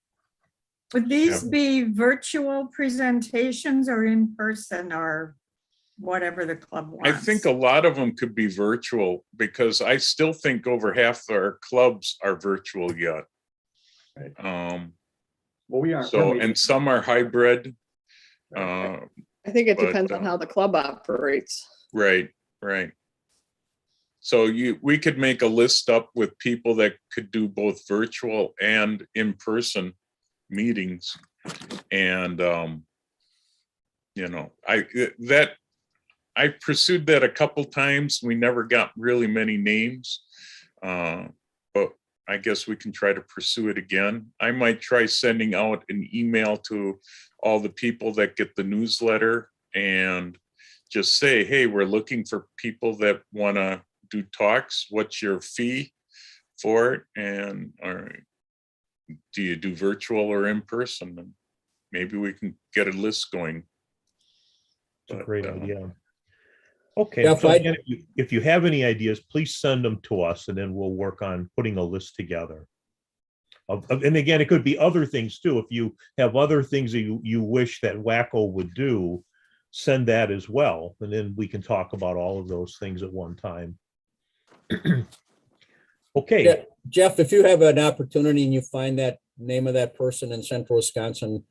Would these be virtual presentations or in person or whatever the club wants? I think a lot of them could be virtual because I still think over half our clubs are virtual yet. Well, we aren't. And some are hybrid. I think it depends on how the club operates. Right. So we could make a list up with people that could do both virtual and in-person meetings. And, I pursued that a couple times. We never got really many names. But I guess we can try to pursue it again. I might try sending out an email to all the people that get the newsletter and just say, hey, we're looking for people that want to do talks. What's your fee for it? And or do you do virtual or in person? And maybe we can get a list going. It's a But, great idea. Okay, Yeah, so if I- again, if you have any ideas, please send them to us and then we'll work on putting a list together. And again, it could be other things too. If you have other things that you wish that WACCO would do, send that as well. And then we can talk about all of those things at one time. Okay. Yeah, Jeff, if you have an opportunity and you find that name of that person in central Wisconsin,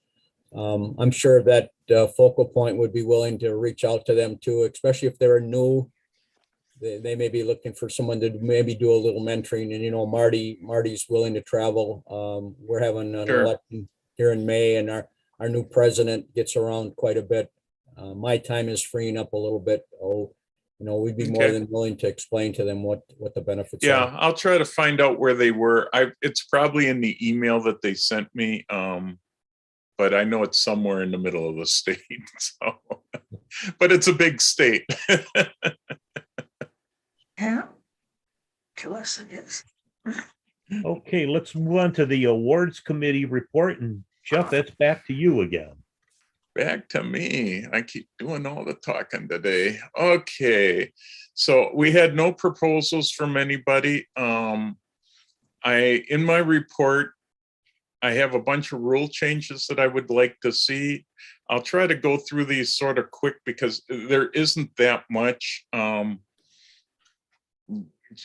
I'm sure that Focal Point would be willing to reach out to them too, especially if they're new. They may be looking for someone to maybe do a little mentoring, and Marty's willing to travel. We're having an Sure. election here in May, and our new president gets around quite a bit. My time is freeing up a little bit. We'd be more Okay. than willing to explain to them what the benefits are. Yeah, I'll try to find out where they were. It's probably in the email that they sent me. But I know it's somewhere in the middle of the state. So, but it's a big state. Yeah. To us it is. Okay, let's move on to the awards committee report. And Jeff, that's back to you again. Back to me. I keep doing all the talking today. Okay, so we had no proposals from anybody. In my report, I have a bunch of rule changes that I would like to see. I'll try to go through these sort of quick because there isn't that much.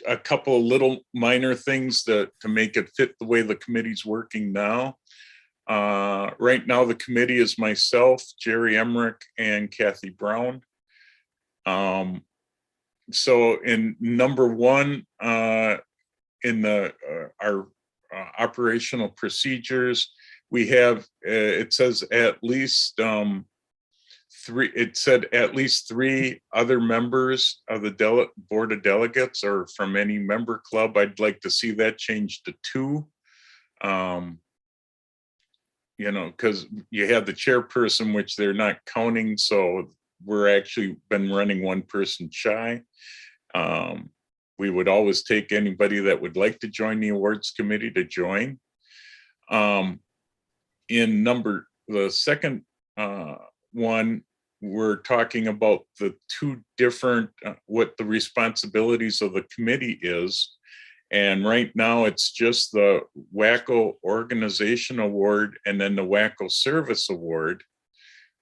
A couple of little minor things to make it fit the way the committee's working now. Right now, the committee is myself, Jerry Emmerich, and Kathy Brown. So in number one, in our operational procedures, we have, it says at least three other members of the board of delegates or from any member club. I'd like to see that changed to 2. Because you have the chairperson, which they're not counting. So we're actually been running one person shy. We would always take anybody that would like to join the awards committee to join. In the second one, we're talking about the 2 different, what the responsibilities of the committee is. And right now it's just the WACCO Organization Award and then the WACCO Service Award.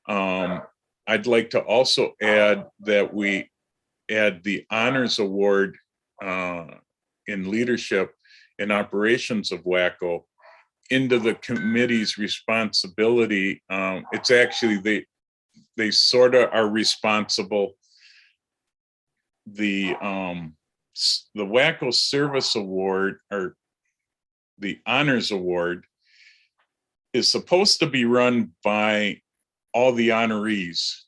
I'd like to also add that we add the Honors Award in leadership and operations of WACCO into the committee's responsibility. It's actually, they sort of are responsible. The WACCO Service Award, or the Honors Award, is supposed to be run by all the honorees,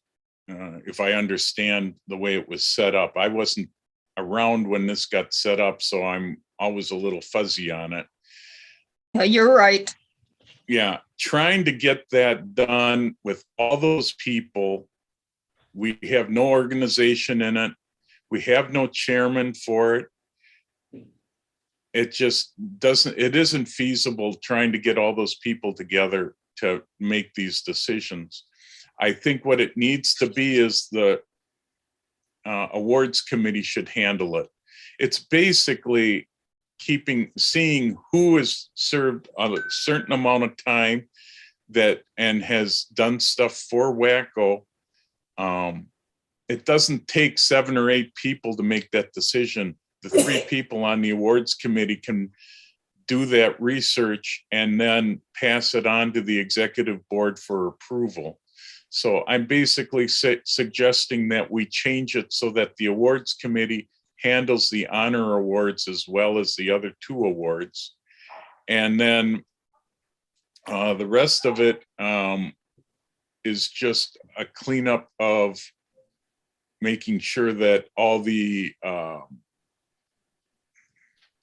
if I understand the way it was set up. I wasn't around when this got set up, so I'm always a little fuzzy on it. Yeah, you're right. Yeah, trying to get that done with all those people. We have no organization in it. We have no chairman for it. It just it isn't feasible trying to get all those people together to make these decisions. I think what it needs to be is the awards committee should handle it. It's basically seeing who has served a certain amount of time and has done stuff for WACCO. It doesn't take 7 or 8 people to make that decision. The 3 people on the awards committee can do that research and then pass it on to the executive board for approval. So I'm basically suggesting that we change it so that the awards committee handles the honor awards as well as the other 2 awards. And then the rest of it is just a cleanup of making sure that all the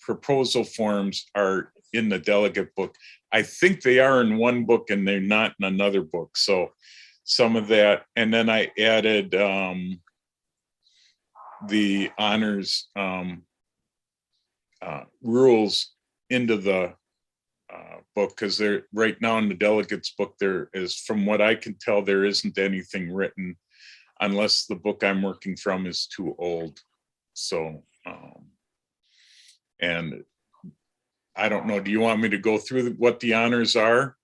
proposal forms are in the delegate book. I think they are in one book and they're not in another book. So some of that, and then I added the honors rules into the book, because they're right now in the delegates book, there is, from what I can tell, there isn't anything written unless the book I'm working from is too old. So, and I don't know, do you want me to go through what the honors are?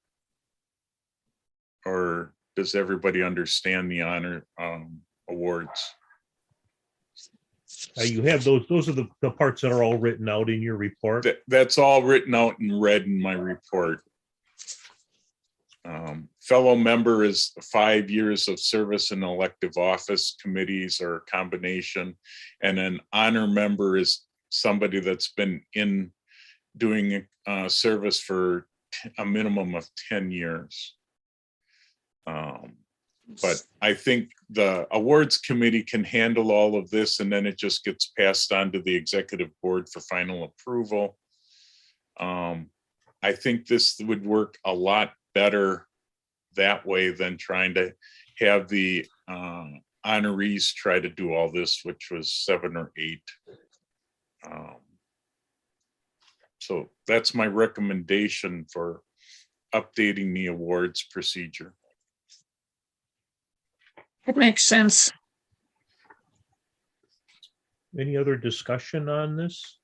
Or does everybody understand the honor awards? You have those are the parts that are all written out in your report. That's all written out in red in my report. Fellow member is 5 years of service in elective office, committees, or a combination. And an honor member is somebody that's been in doing service for a minimum of 10 years. But I think the awards committee can handle all of this, and then it just gets passed on to the executive board for final approval. I think this would work a lot better that way than trying to have the honorees try to do all this, which was 7 or 8. So that's my recommendation for updating the awards procedure. It makes sense. Any other discussion on this?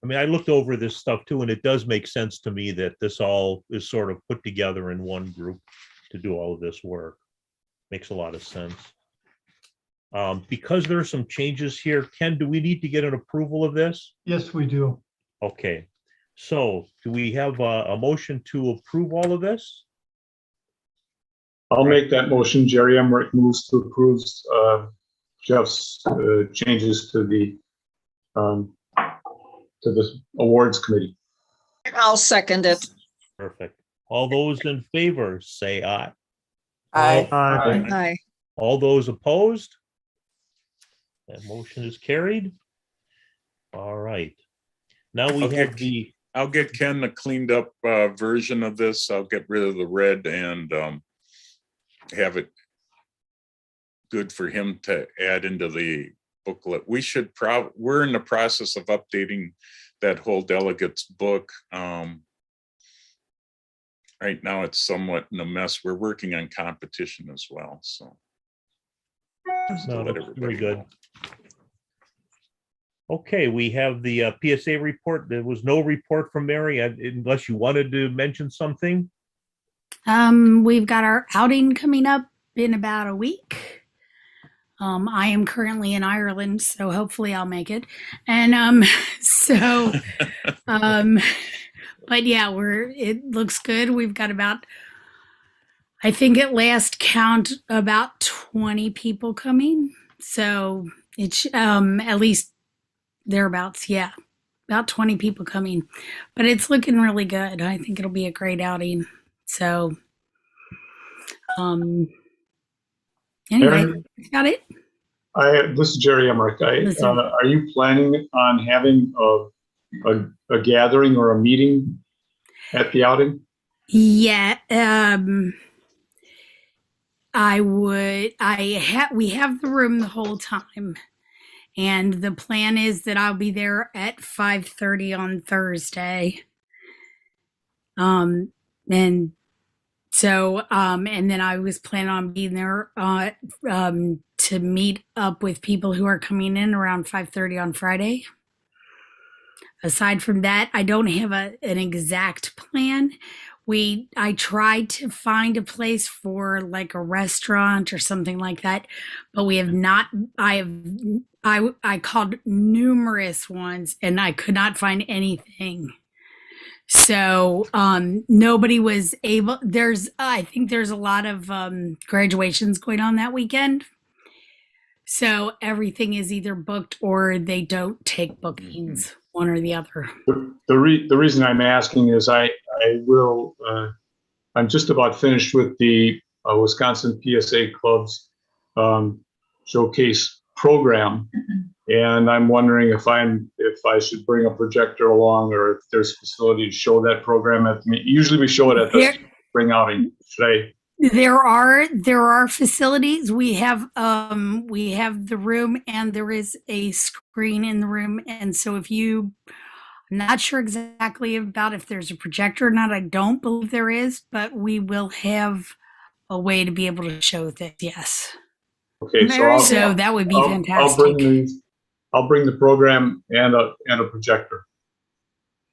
I mean, I looked over this stuff too, and it does make sense to me that this all is sort of put together in one group to do all of this work. Makes a lot of sense. Because there are some changes here, Ken, do we need to get an approval of this? Yes, we do. Okay, so do we have a motion to approve all of this? I'll make that motion. Jerry Emmerich moves to approve Jeff's changes to the awards committee. I'll second it. Perfect. All those in favor, say aye. Aye. Aye. All those opposed? That motion is carried. All right. Now we have the. I'll get Ken a cleaned up version of this. I'll get rid of the red and have it good for him to add into the booklet. We should we're in the process of updating that whole delegates book. Right now it's somewhat in a mess. We're working on competition as well, so. No, that's very good. Okay, we have the PSA report. There was no report from Mary, unless you wanted to mention something. We've got our outing coming up in about a week. I am currently in Ireland, so hopefully I'll make it. And but yeah, it looks good. We've got about, I think at last count, about 20 people coming. So it's at least thereabouts, yeah. About 20 people coming. But it's looking really good. I think it'll be a great outing. So anyway, got it. This is Jerry Emmerich. Are you planning on having a gathering or a meeting at the outing? Yeah, I would. We have the room the whole time, and the plan is that I'll be there at 5:30 on Thursday. And so, and then I was planning on being there to meet up with people who are coming in around 5:30 on Friday. Aside from that, I don't have an exact plan. I tried to find a place for like a restaurant or something like that, but we have not. I called numerous ones and I could not find anything. So nobody was able. I think there's a lot of graduations going on that weekend. So everything is either booked or they don't take bookings, one or the other. The reason I'm asking is I'm just about finished with the Wisconsin PSA Club's showcase program, And I'm wondering if I should bring a projector along, or if there's a facility to show that program at, usually we show it at the spring outing. Should I? There are facilities. We have the room, and there is a screen in the room. And so I'm not sure exactly about if there's a projector or not. I don't believe there is, but we will have a way to be able to show that. Yes. Okay, Mary, So that would be I'll fantastic. bring the program and a projector.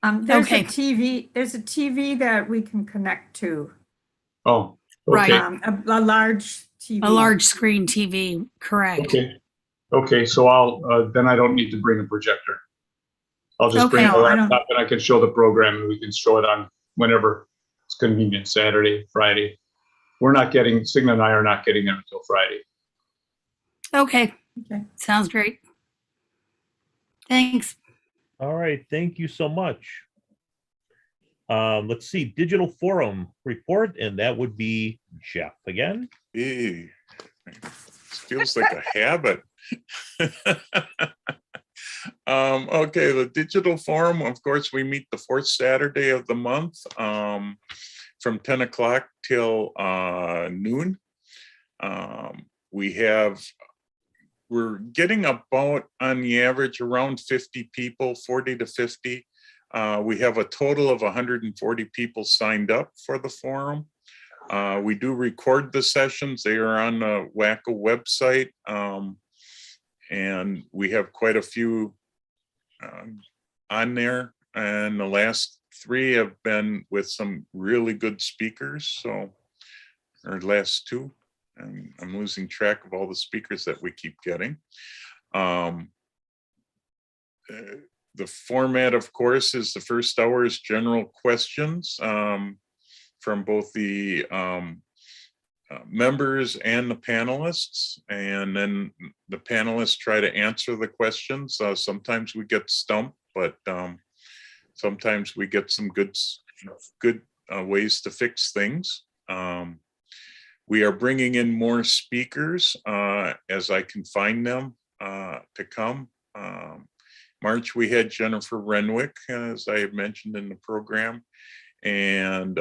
There's Okay. a TV. There's a TV that we can connect to. Oh, Right. okay. A large TV. A large screen TV, correct. Okay, so then I don't need to bring a projector. I'll just bring Okay. a No, I don't- laptop and I can show the program, and we can show it on whenever it's convenient, Saturday, Friday. Signa and I are not getting there until Friday. Okay. Okay. Sounds great. Thanks. All right, thank you so much. Let's see, digital forum report, and that would be Jeff again. Hey, it feels like a habit. Okay, the digital forum, of course, we meet the fourth Saturday of the month from 10 o'clock till noon. We're getting about, on the average, around 50 people, 40 to 50. We have a total of 140 people signed up for the forum. We do record the sessions. They are on the WACCO website. And we have quite a few on there. And the last 3 have been with some really good speakers. Or last 2. And I'm losing track of all the speakers that we keep getting. The format, of course, is the first hour is general questions from both the members and the panelists. And then the panelists try to answer the questions. Sometimes we get stumped, but sometimes we get some good ways to fix things. We are bringing in more speakers as I can find them to come. March, we had Jennifer Renwick, as I had mentioned in the program. And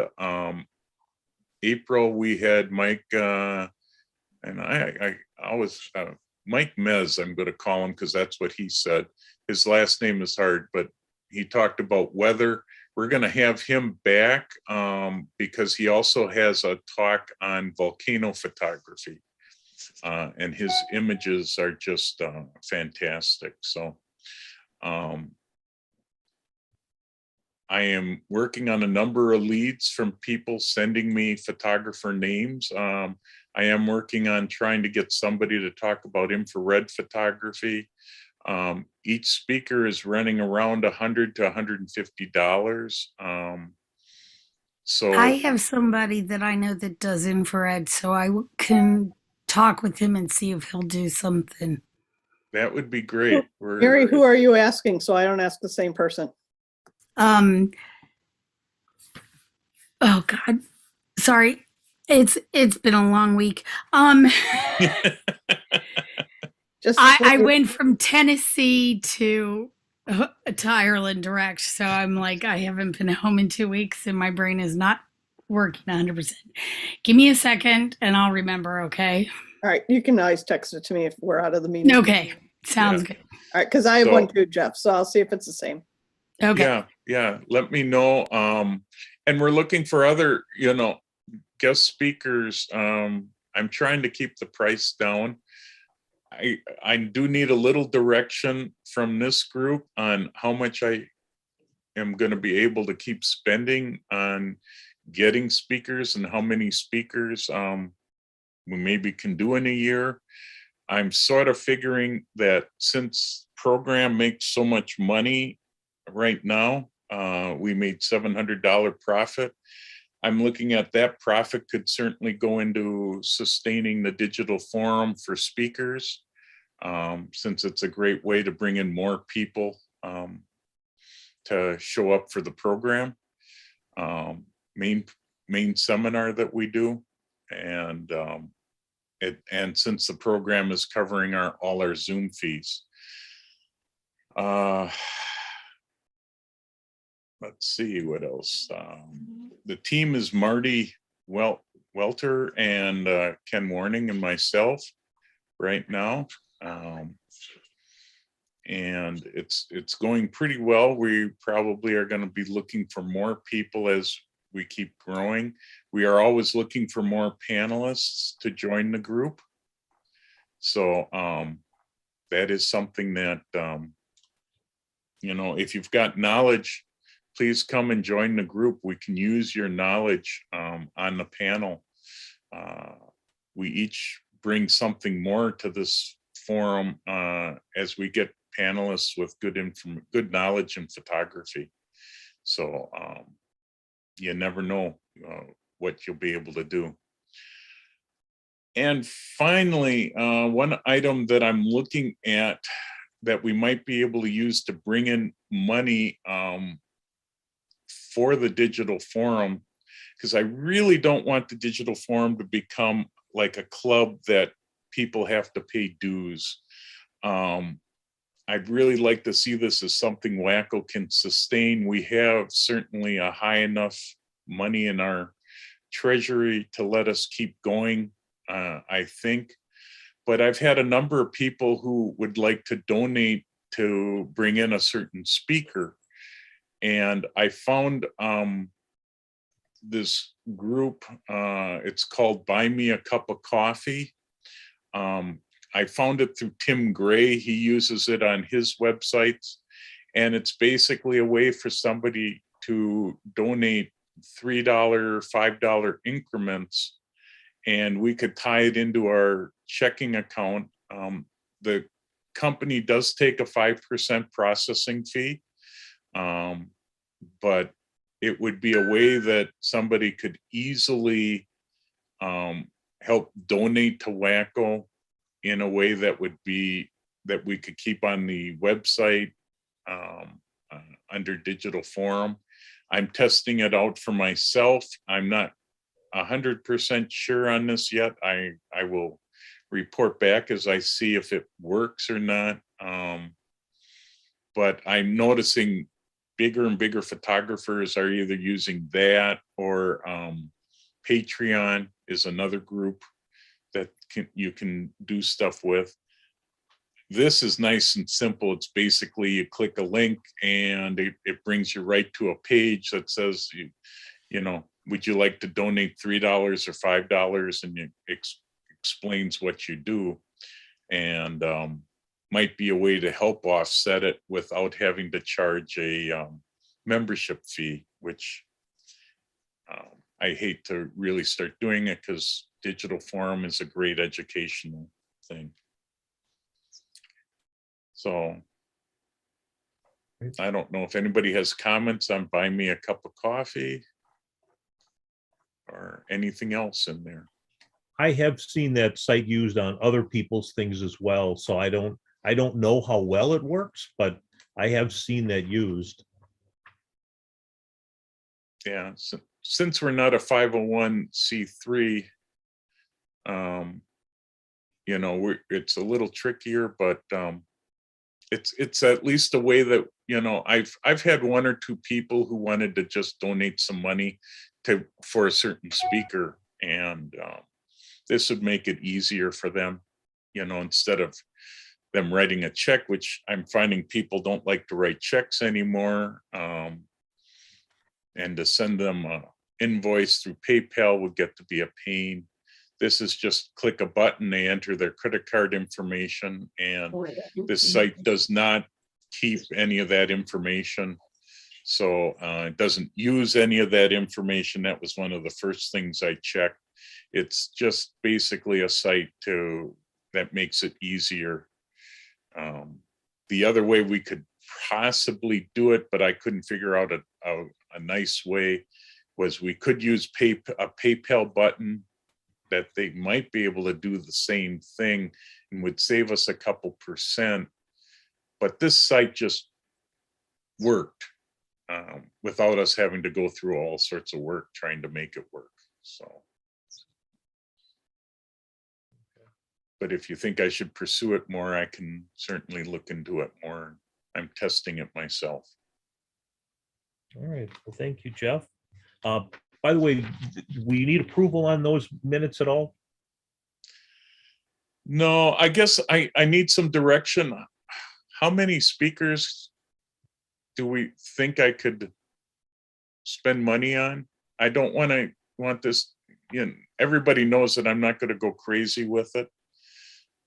April, we had Mike, and I always, Mike Mez, I'm going to call him because that's what he said. His last name is hard, but he talked about weather. We're going to have him back because he also has a talk on volcano photography. And his images are just fantastic. So I am working on a number of leads from people sending me photographer names. I am working on trying to get somebody to talk about infrared photography. Each speaker is running around $100 to $150. So I have somebody that I know that does infrared, so I can talk with him and see if he'll do something. that would be great. Mary, who are you asking? So I don't ask the same person. Oh God, sorry. It's been a long week. Just I went from Tennessee to Ireland direct, so I'm like, I haven't been home in 2 weeks, and my brain is not working 100%. Give me a second, and I'll remember. Okay. All right, you can always text it to me if we're out of the meeting. Okay, sounds good. All right, because I have So- one too, Jeff. So I'll see if it's the same. Okay. Yeah. Let me know. And we're looking for other, guest speakers. I'm trying to keep the price down. I do need a little direction from this group on how much I am going to be able to keep spending on getting speakers and how many speakers we maybe can do in a year. I'm sort of figuring that since program makes so much money right now, we made $700 profit. I'm looking at that profit could certainly go into sustaining the digital forum for speakers, since it's a great way to bring in more people to show up for the program. Main seminar that we do, and since the program is covering all our Zoom fees. Let's see what else. The team is Marty Welter and Ken Warning and myself right now. And it's going pretty well. We probably are going to be looking for more people as we keep growing. We are always looking for more panelists to join the group. So that is something that, you know, if you've got knowledge, please come and join the group. We can use your knowledge on the panel. We each bring something more to this forum as we get panelists with good knowledge in photography. So you never know what you'll be able to do. And finally, one item that I'm looking at that we might be able to use to bring in money for the digital forum, because I really don't want the digital forum to become like a club that people have to pay dues. I'd really like to see this as something WACCO can sustain. We have certainly a high enough money in our treasury to let us keep going, I think. But I've had a number of people who would like to donate to bring in a certain speaker. And I found this group, it's called Buy Me a Cup of Coffee. I found it through Tim Gray. He uses it on his websites. And it's basically a way for somebody to donate $3, $5 increments. And we could tie it into our checking account. The company does take a 5% processing fee. But it would be a way that somebody could easily help donate to WACCO in a way that would be that we could keep on the website under digital forum. I'm testing it out for myself. I'm not 100% sure on this yet. I will report back as I see if it works or not. But I'm noticing bigger and bigger photographers are either using that or Patreon is another group that you can do stuff with. This is nice and simple. It's basically you click a link and it brings you right to a page that says, you know, would you like to donate $3 or $5? And it explains what you do. And might be a way to help offset it without having to charge a membership fee, which I hate to really start doing it because digital forum is a great educational thing. So I don't know if anybody has comments on Buy Me a Cup of Coffee or anything else in there. I have seen that site used on other people's things as well. So I don't know how well it works, but I have seen that used. Yeah, so, since we're not a 501c3, you know, it's a little trickier, but it's at least a way that, you know, I've had one or two people who wanted to just donate some money for a certain speaker, and this would make it easier for them, you know, instead of them writing a check, which I'm finding people don't like to write checks anymore. And to send them an invoice through PayPal would get to be a pain. This is just click a button, they enter their credit card information, and this site does not keep any of that information. So it doesn't use any of that information. That was one of the first things I checked. It's just basically a site that makes it easier. The other way we could possibly do it, but I couldn't figure out a nice way, was we could use a PayPal button that they might be able to do the same thing and would save us a couple %. But this site just worked without us having to go through all sorts of work trying to make it work. So, but if you think I should pursue it more, I can certainly look into it more. I'm testing it myself. All right, well, thank you, Jeff. By the way, we need approval on those minutes at all? No, I guess I need some direction. How many speakers do we think I could spend money on? I don't want this, you know, everybody knows that I'm not going to go crazy with it,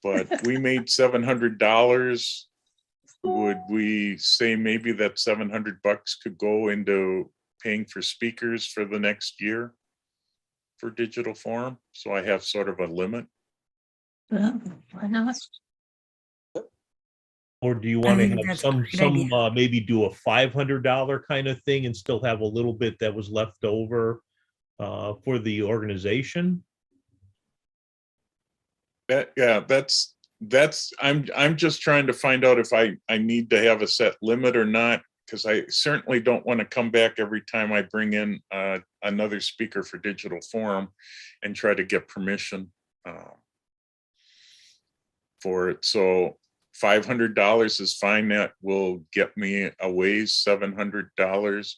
but we made $700. Would we say maybe that $700 could go into paying for speakers for the next year for digital forum? So I have sort of a limit. Why not? Or do you I want to think have that's a great idea. maybe do a $500 kind of thing and still have a little bit that was left over for the organization? That's I'm just trying to find out if I need to have a set limit or not, because I certainly don't want to come back every time I bring in another speaker for digital forum and try to get permission for it. So $500 is fine. That will get me a ways, $700.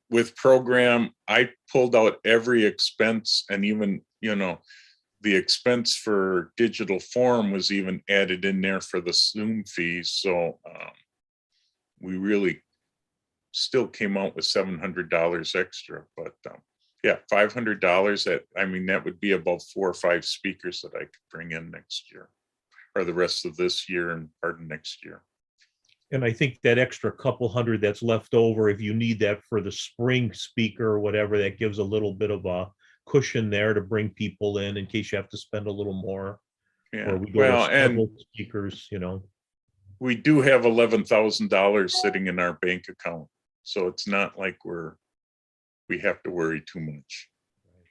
With program, I pulled out every expense, and even, you know, the expense for digital forum was even added in there for the Zoom fees. So we really still came out with $700 extra, but yeah, $500. That, I mean, that would be about 4 or 5 speakers that I could bring in next year, or the rest of this year and part of next year. And I think that extra couple hundred that's left over, if you need that for the spring speaker or whatever, that gives a little bit of a cushion there to bring people in case you have to spend a little more. Yeah, Or we go well, to several and speakers, you know. we do have $11,000 sitting in our bank account, so it's not like we have to worry too much.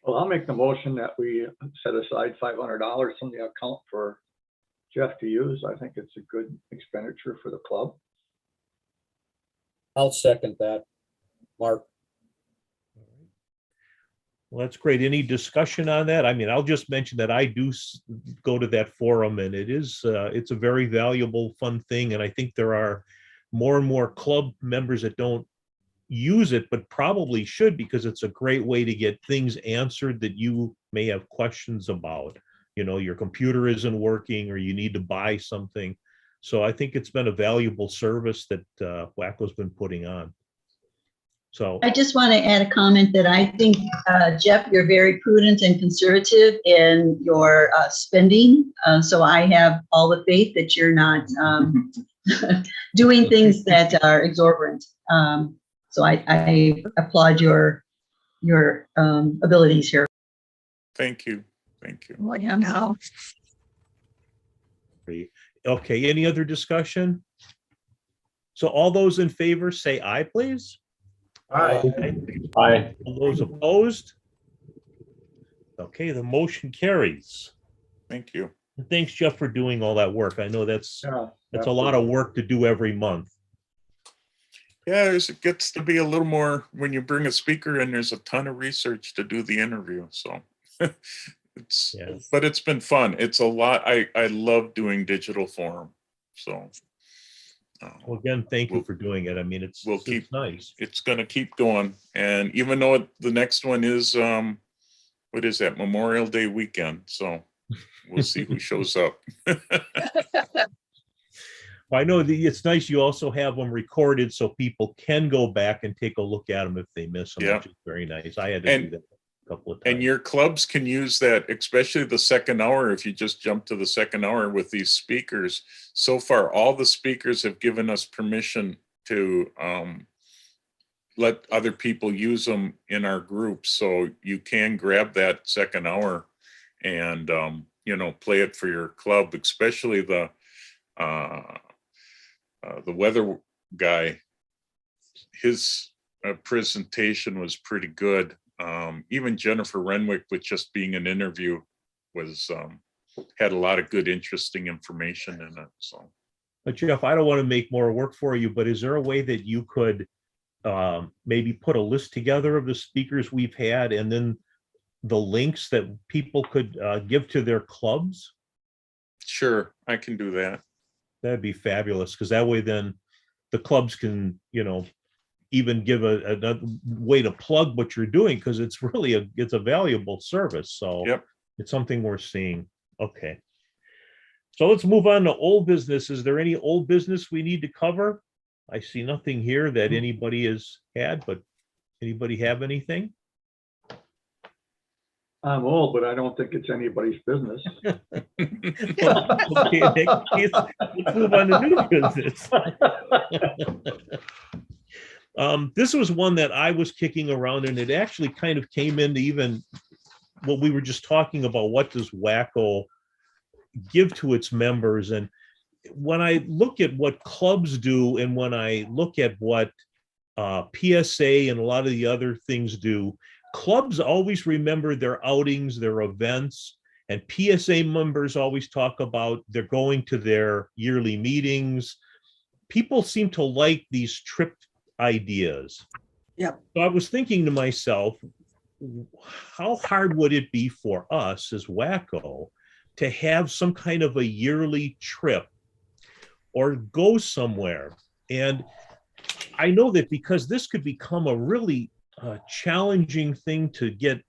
Well, I'll make the motion that we set aside $500 from the account for Jeff to use. I think it's a good expenditure for the club. I'll second that. Mark. Well, that's great. Any discussion on that? I mean, I'll just mention that I do go to that forum, and it's a very valuable, fun thing. And I think there are more and more club members that don't use it, but probably should, because it's a great way to get things answered that you may have questions about. You know, your computer isn't working, or you need to buy something. So I think it's been a valuable service that WACCO's been putting on. So I just want to add a comment that I think, Jeff, you're very prudent and conservative in your spending. So I have all the faith that you're not doing things that are exorbitant. So I applaud your abilities here. Thank you. Thank you. Well, you know, okay, any other discussion? So all those in favor say aye, please. Aye. Aye. All those opposed? Okay, the motion carries. Thank you. Thanks, Jeff, for doing all that work. I know that's Yeah, a lot of work to do every month. Yeah, it gets to be a little more when you bring a speaker in. There's a ton of research to do the interview, so it's. Yes. But it's been fun. It's a lot. I love doing digital forum. So. Well, again, thank you for doing it. I mean, it's nice. It's going to keep going, and even though the next one is what is that, Memorial Day weekend? So we'll see who shows up. Well, I know it's nice you also have them recorded so people can go back and take a look at them if they miss them, which is very nice. I had to do that a couple of times. And your clubs can use that, especially the second hour, if you just jump to the second hour with these speakers. So far, all the speakers have given us permission to let other people use them in our group. So you can grab that second hour and, you know, play it for your club, especially the weather guy. His presentation was pretty good. Even Jennifer Renwick, with just being an interview, was had a lot of good, interesting information in it. So, but Jeff, I don't want to make more work for you, but is there a way that you could maybe put a list together of the speakers we've had, and then the links that people could give to their clubs? Sure, I can do that. That'd be fabulous, because that way then the clubs can, even give another way to plug what you're doing, because it's really it's a valuable service. So Yep. it's something we're seeing. Okay. So let's move on to old business. Is there any old business we need to cover? I see nothing here that anybody has had, but anybody have anything? I'm old, but I don't think it's anybody's business. Well, okay, in that case, let's move on to new business. This was one that I was kicking around, and it actually kind of came into even what we were just talking about. What does WACCO give to its members? And when I look at what clubs do, and when I look at what PSA and a lot of the other things do, clubs always remember their outings, their events, and PSA members always talk about they're going to their yearly meetings. People seem to like these trip ideas. Yep. So I was thinking to myself, how hard would it be for us as WACCO to have some kind of a yearly trip or go somewhere? And I know that because this could become a really challenging thing to get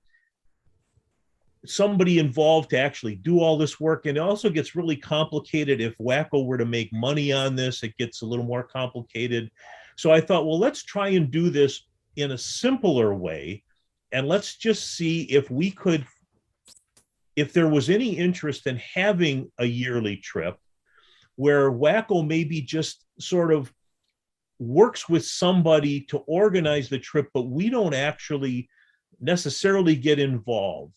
somebody involved to actually do all this work. And it also gets really complicated if WACCO were to make money on this. It gets a little more complicated. So I thought, well, let's try and do this in a simpler way. And let's just see if we could, if there was any interest in having a yearly trip where WACCO maybe just sort of works with somebody to organize the trip, but we don't actually necessarily get involved.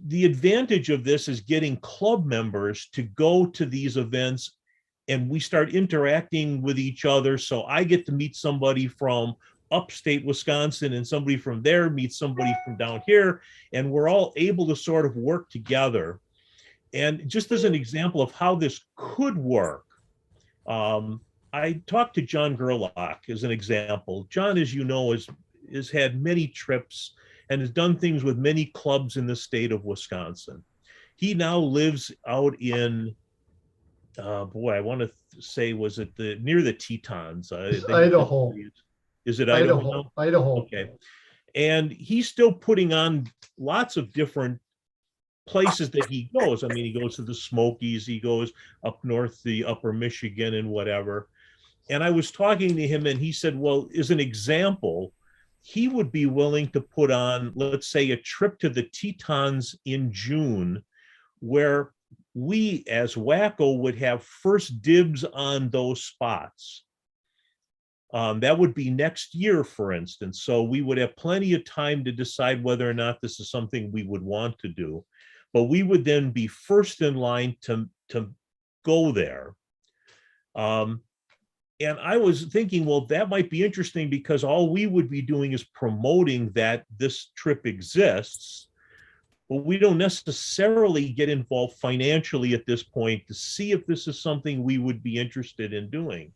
The advantage of this is getting club members to go to these events, and we start interacting with each other. So I get to meet somebody from upstate Wisconsin, and somebody from there meets somebody from down here, and we're all able to sort of work together. And just as an example of how this could work, I talked to John Gerlach as an example. John, as you know, has had many trips and has done things with many clubs in the state of Wisconsin. He now lives out in, I want to say, was it near the Tetons? Idaho. Is it Idaho? Now? Idaho. Okay. And he's still putting on lots of different places that he goes. I mean, he goes to the Smokies, he goes up north, the upper Michigan and whatever. And I was talking to him, and he said, well, as an example, he would be willing to put on, let's say, a trip to the Tetons in June, where we as WACCO would have first dibs on those spots. That would be next year, for instance. So we would have plenty of time to decide whether or not this is something we would want to do. But we would then be first in line to go there. And I was thinking, well, that might be interesting, because all we would be doing is promoting that this trip exists, but we don't necessarily get involved financially at this point to see if this is something we would be interested in doing.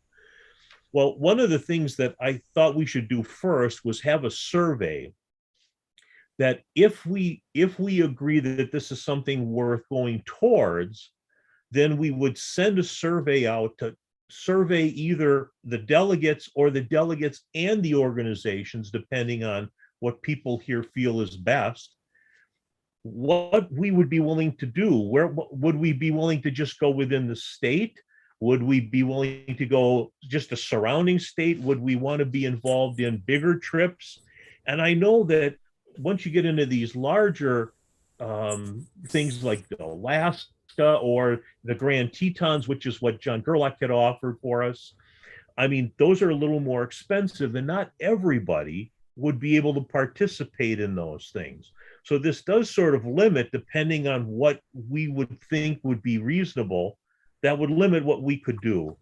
Well, one of the things that I thought we should do first was have a survey that if we agree that this is something worth going towards, then we would send a survey out to survey either the delegates or the delegates and the organizations, depending on what people here feel is best, what we would be willing to do. Where would we be willing to just go within the state? Would we be willing to go just a surrounding state? Would we want to be involved in bigger trips? And I know that once you get into these larger things like Alaska or the Grand Tetons, which is what John Gerlach had offered for us, I mean, those are a little more expensive, and not everybody would be able to participate in those things. So this does sort of limit, depending on what we would think would be reasonable, that would limit what we could do.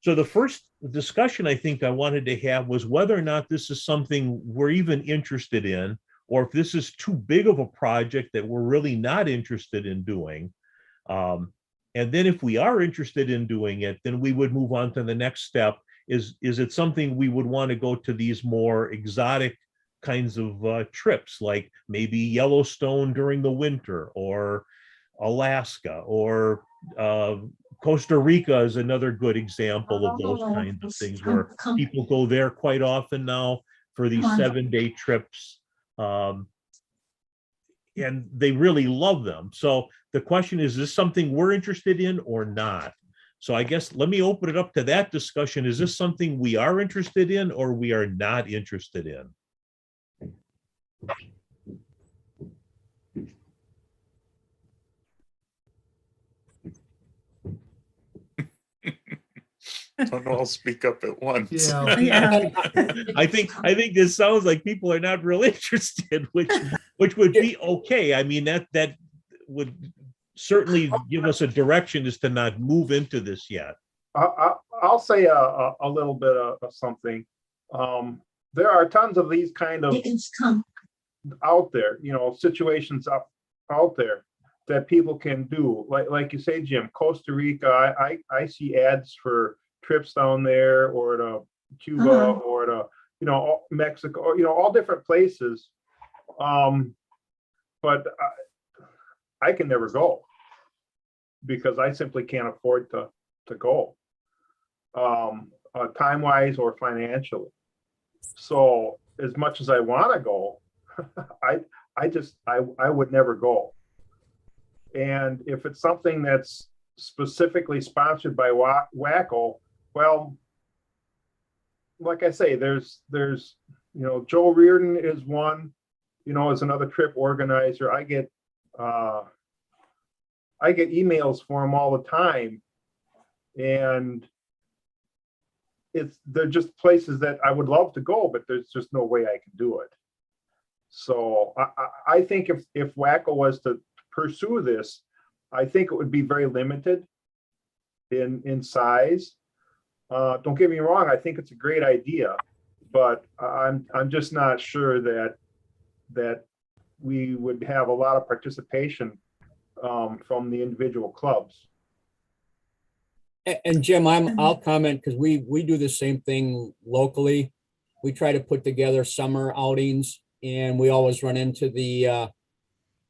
So the first discussion I think I wanted to have was whether or not this is something we're even interested in, or if this is too big of a project that we're really not interested in doing. And then if we are interested in doing it, then we would move on to the next step. Is it something we would want to go to these more exotic kinds of trips, like maybe Yellowstone during the winter, or Alaska, or Costa Rica is another good example of those kinds of things where people go there quite often now for these 7-day trips. And they really love them. So the question is this something we're interested in or not? So I guess let me open it up to that discussion. Is this something we are interested in or we are not interested in? Don't all speak up at once. Yeah. Yeah. I think this sounds like people are not real interested, which would be okay. I mean, that would certainly give us a direction as to not move into this yet. I'll say a little bit of something. There are tons of these kind of out there, situations out there that people can do. Like you say, Jim, Costa Rica, I see ads for trips down there, or to Cuba, or to, Mexico, or, all different places. But I can never go because I simply can't afford to go, time-wise or financially. So as much as I want to go, I would never go. And if it's something that's specifically sponsored by WACCO, well, like I say, there's Joe Reardon is one, is another trip organizer. I get emails for him all the time, and they're just places that I would love to go, but there's just no way I can do it. So I think if WACCO was to pursue this, I think it would be very limited in size. Don't get me wrong, I think it's a great idea, but I'm just not sure that we would have a lot of participation from the individual clubs. And Jim, I'll comment because we do the same thing locally. We try to put together summer outings, and we always run into the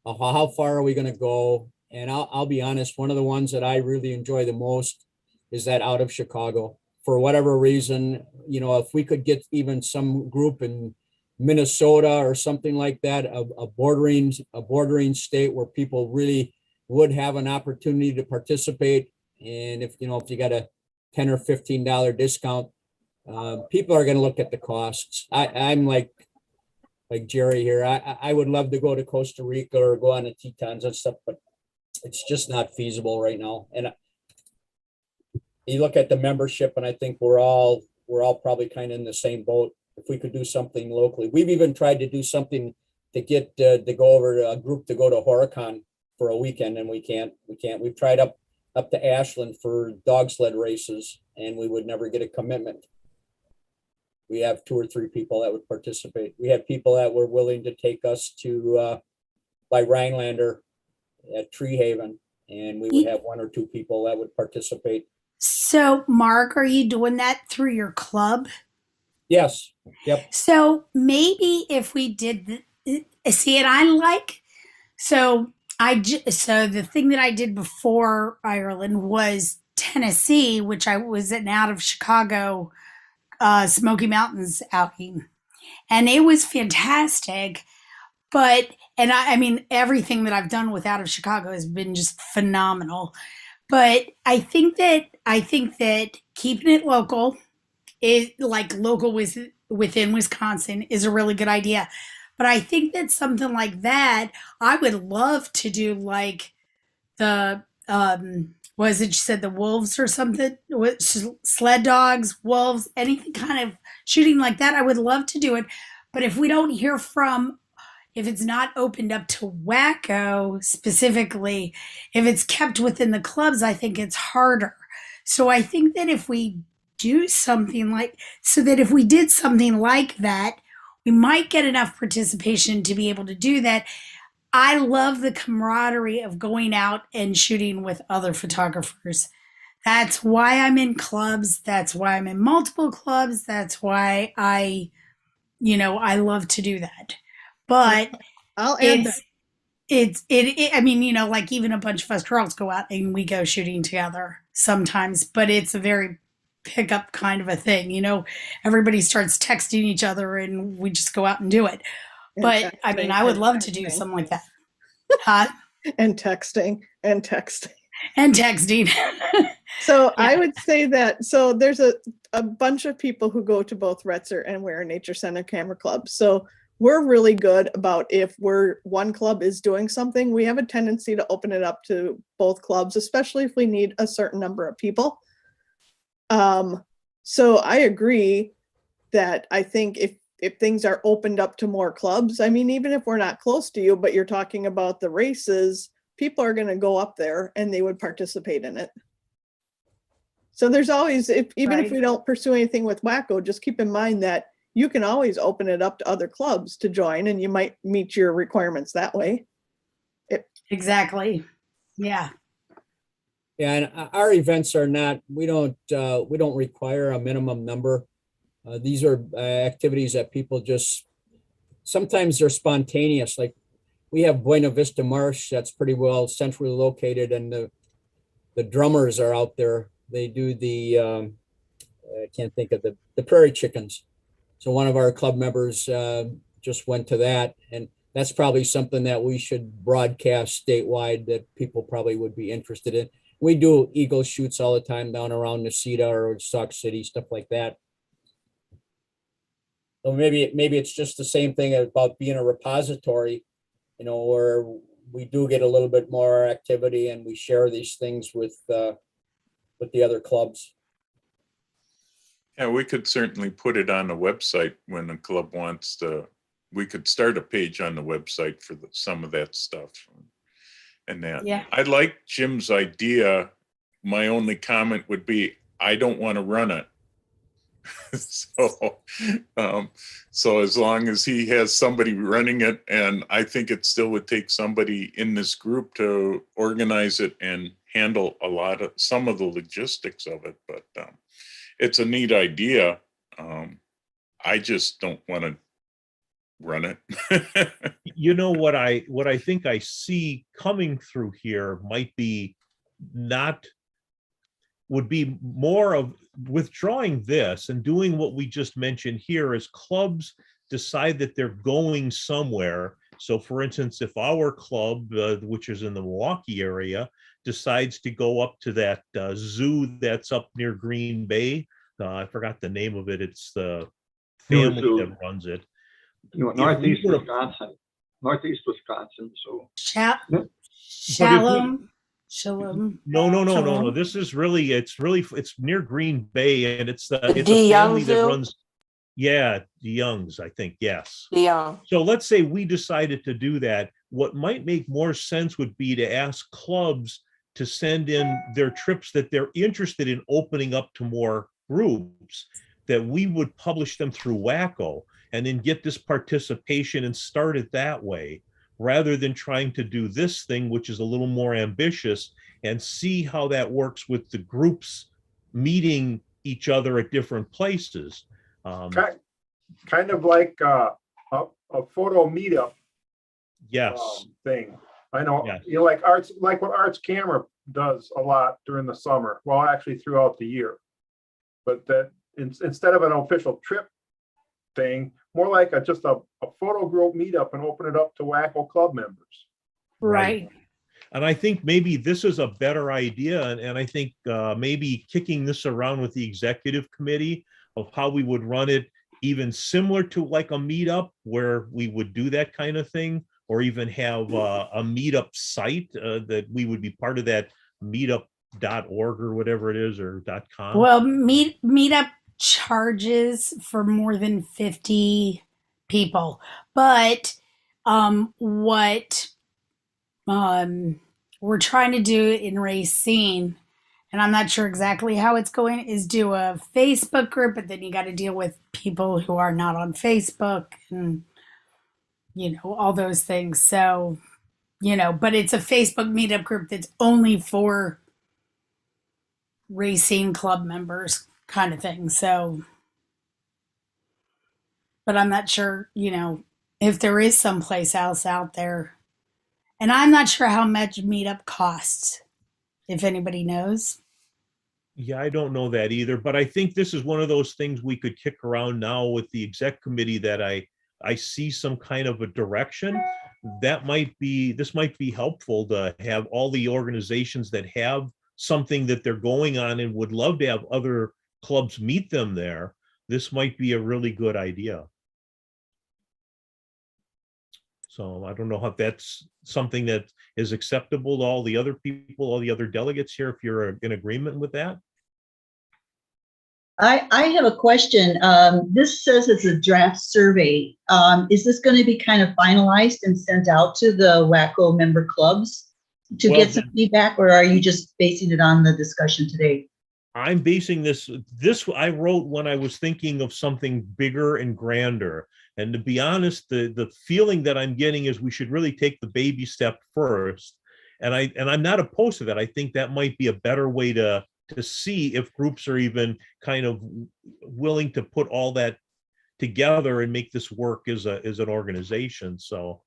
how far are we going to go? And I'll be honest, one of the ones that I really enjoy the most is that out of Chicago. For whatever reason, if we could get even some group in Minnesota or something like that, a bordering state where people really would have an opportunity to participate. And if you got a $10 or $15 discount, people are going to look at the costs. I'm like Jerry here. I would love to go to Costa Rica or go on the Tetons and stuff, but it's just not feasible right now. And you look at the membership, and I think we're all probably kind of in the same boat. If we could do something locally, we've even tried to do something to get to go over to a group to go to Horicon for a weekend, and we can't. We've tried up to Ashland for dog sled races, and we would never get a commitment. We have 2 or 3 people that would participate. We had people that were willing to take us to by Rhinelander at Tree Haven, and we would have 1 or 2 people that would participate. So, Mark, are you doing that through your club? Yes. Yep. So maybe if we did see it, so the thing that I did before Ireland was Tennessee, which I was an out of Chicago Smoky Mountains outing, and it was fantastic. But I mean, everything that I've done with out of Chicago has been just phenomenal. But I think that keeping it local, local within Wisconsin, is a really good idea. But I think that something like that, I would love to do, like the was it you said the wolves or something? Sled dogs, wolves, anything kind of shooting like that. I would love to do it. But if we don't hear if it's not opened up to WACCO specifically, if it's kept within the clubs, I think it's harder. So I think that if we did something like that, we might get enough participation to be able to do that. I love the camaraderie of going out and shooting with other photographers. That's why I'm in clubs. That's why I'm in multiple clubs. That's why I love to do that. But I'll add I mean, you know, like even a bunch of us girls go out and we go shooting together sometimes, but it's a very pickup kind of a thing. You know, everybody starts texting each other and we just go out and do it. And But I mean, texting I would and love to do texting something like that. Huh? and texting and texting. And texting. So I would say that, so there's a bunch of people who go to both Retzer and Ware Nature Center Camera Club. So we're really good about if one club is doing something, we have a tendency to open it up to both clubs, especially if we need a certain number of people. So I agree that I think if things are opened up to more clubs, I mean, even if we're not close to you, but you're talking about the races, people are going to go up there and they would participate in it. So there's always, even if we don't pursue anything with WACCO, just keep in mind that you can always open it up to other clubs to join and you might meet your requirements that way. Exactly. Yeah. Yeah, and our events are not, we don't require a minimum number. These are activities that people just, sometimes they're spontaneous. Like we have Buena Vista Marsh that's pretty well centrally located, and the drummers are out there. They do the, I can't think of the Prairie Chickens. So one of our club members just went to that, and that's probably something that we should broadcast statewide that people probably would be interested in. We do eagle shoots all the time down around Necedah or Sauk City, stuff like that. So maybe it's just the same thing about being a repository, you know, where we do get a little bit more activity and we share these things with the other clubs. Yeah, we could certainly put it on the website when a club wants to. We could start a page on the website for some of that stuff. And that, Yeah. I like Jim's idea. My only comment would be, I don't want to run it. So as long as he has somebody running it, and I think it still would take somebody in this group to organize it and handle some of the logistics of it. But it's a neat idea. I just don't want to run it. You know, what I think I see coming through here would be more of withdrawing this and doing what we just mentioned here as clubs decide that they're going somewhere. So for instance, if our club, which is in the Milwaukee area, decides to go up to that zoo that's up near Green Bay, I forgot the name of it. It's the family that runs it. Northeast Wisconsin. So Shalom. No. This is really, it's near Green Bay, and it's a DeYoung family that Zoo? runs. Yeah, DeYoungs, I think, yes. Yeah. So let's say we decided to do that. What might make more sense would be to ask clubs to send in their trips that they're interested in opening up to more groups, that we would publish them through WACCO and then get this participation and start it that way, rather than trying to do this thing, which is a little more ambitious, and see how that works with the groups meeting each other at different places. Kind of like a photo meetup Yes. thing. I know, Yes. you know, like what Arts Camera does a lot during the summer, well, actually throughout the year. But that instead of an official trip thing, more like just a photo group meetup and open it up to WACCO club members. Right. And I think maybe this is a better idea. And I think maybe kicking this around with the executive committee of how we would run it, even similar to like a meetup where we would do that kind of thing, or even have a meetup site that we would be part of that meetup.org or whatever it is, or .com. Well, meetup charges for more than 50 people, but what we're trying to do in Racine, and I'm not sure exactly how it's going, is do a Facebook group, but then you got to deal with people who are not on Facebook and, you know, all those things. So, you know, but it's a Facebook meetup group that's only for Racine club members kind of thing. So, but I'm not sure, you know, if there is someplace else out there. And I'm not sure how much meetup costs, if anybody knows. Yeah, I don't know that either, but I think this is one of those things we could kick around now with the exec committee that I see some kind of a direction. This might be helpful to have all the organizations that have something that they're going on and would love to have other clubs meet them there. This might be a really good idea. So I don't know if that's something that is acceptable to all the other people, all the other delegates here, if you're in agreement with that. I have a question. This says it's a draft survey. Is this going to be kind of finalized and sent out to the WACCO member clubs to Well, get some feedback, or are you just basing it on the discussion today? I'm basing this I wrote when I was thinking of something bigger and grander. And to be honest, the feeling that I'm getting is we should really take the baby step first. And I'm not opposed to that. I think that might be a better way to see if groups are even kind of willing to put all that together and make this work as an organization. So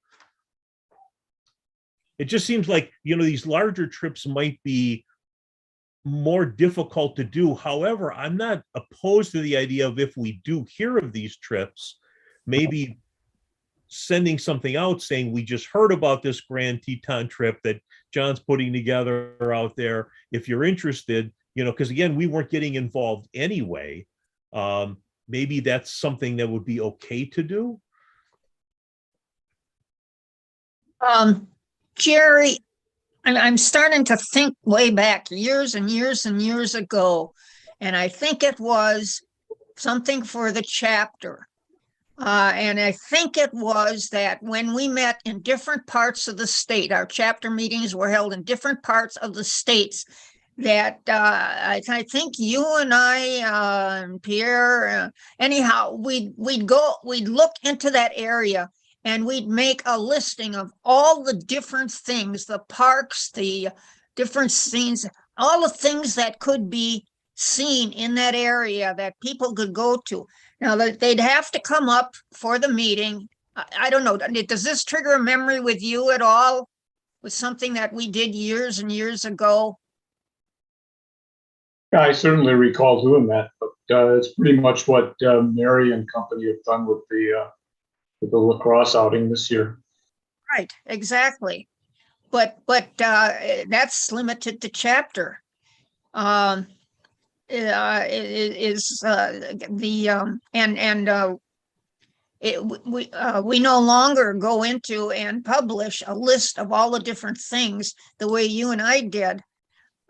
it just seems like, these larger trips might be more difficult to do. However, I'm not opposed to the idea of, if we do hear of these trips, maybe sending something out saying, we just heard about this Grand Teton trip that John's putting together out there. If you're interested, because again, we weren't getting involved anyway. Maybe that's something that would be okay to do. Jerry, I'm starting to think way back years and years and years ago, and I think it was something for the chapter. And I think it was that when we met in different parts of the state, our chapter meetings were held in different parts of the states, that I think you and I, and Pierre, anyhow, we'd look into that area and we'd make a listing of all the different things, the parks, the different scenes, all the things that could be seen in that area that people could go to. Now, they'd have to come up for the meeting. I don't know, does this trigger a memory with you at all? With something that we did years and years ago? I certainly recall doing that, but it's pretty much what Mary and company have done with the lacrosse outing this year. Right, exactly. But that's limited to chapter. We no longer go into and publish a list of all the different things the way you and I did,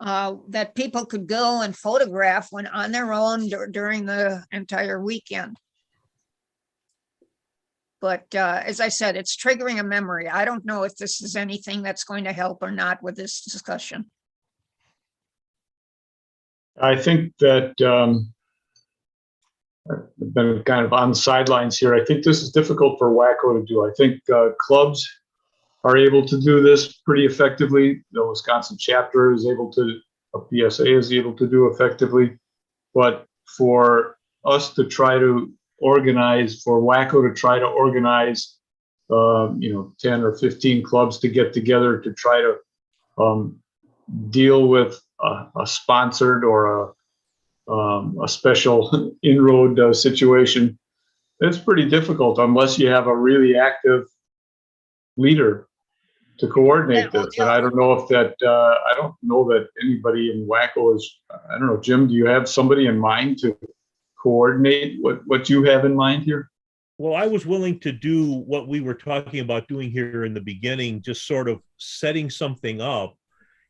that people could go and photograph when on their own during the entire weekend. But as I said, it's triggering a memory. I don't know if this is anything that's going to help or not with this discussion. I think that I've been kind of on the sidelines here. I think this is difficult for WACCO to do. I think clubs are able to do this pretty effectively. The Wisconsin chapter is able to, a PSA is able to do effectively. But for us to try to organize, for WACCO to try to organize, 10 or 15 clubs to get together to try to deal with a sponsored or a special inroad situation, it's pretty difficult unless you have a really active leader to coordinate this. And I don't know if that, I don't know that anybody in WACCO is, I don't know, Jim, do you have somebody in mind to coordinate what you have in mind here? Well, I was willing to do what we were talking about doing here in the beginning, just sort of setting something up.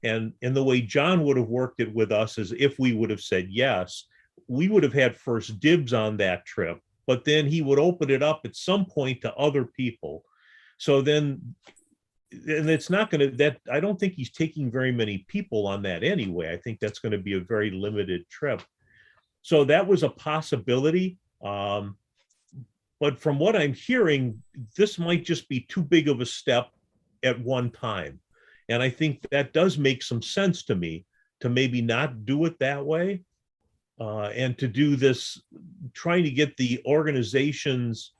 And the way John would have worked it with us is, if we would have said yes, we would have had first dibs on that trip, but then he would open it up at some point to other people. So then, and it's not going to, I don't think he's taking very many people on that anyway. I think that's going to be a very limited trip. So that was a possibility. But from what I'm hearing, this might just be too big of a step at one time. And I think that does make some sense to me, to maybe not do it that way, and to do this, trying to get the organizations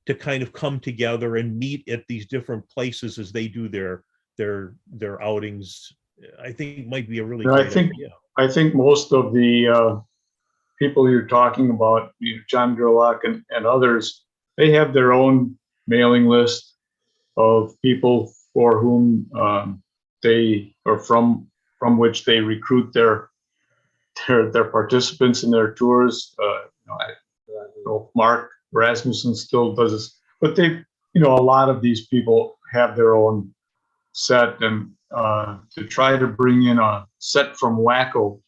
to kind of come together and meet at these different places as they do their their outings, I think might be a really Yeah, I great think- idea. I think most of the people you're talking about, John Gerlach and others, they have their own mailing list of people for whom they, or from which they recruit their participants in their tours. I don't know if Mark Rasmussen still does this, but a lot of these people have their own set, and to try to bring in a set from WACCO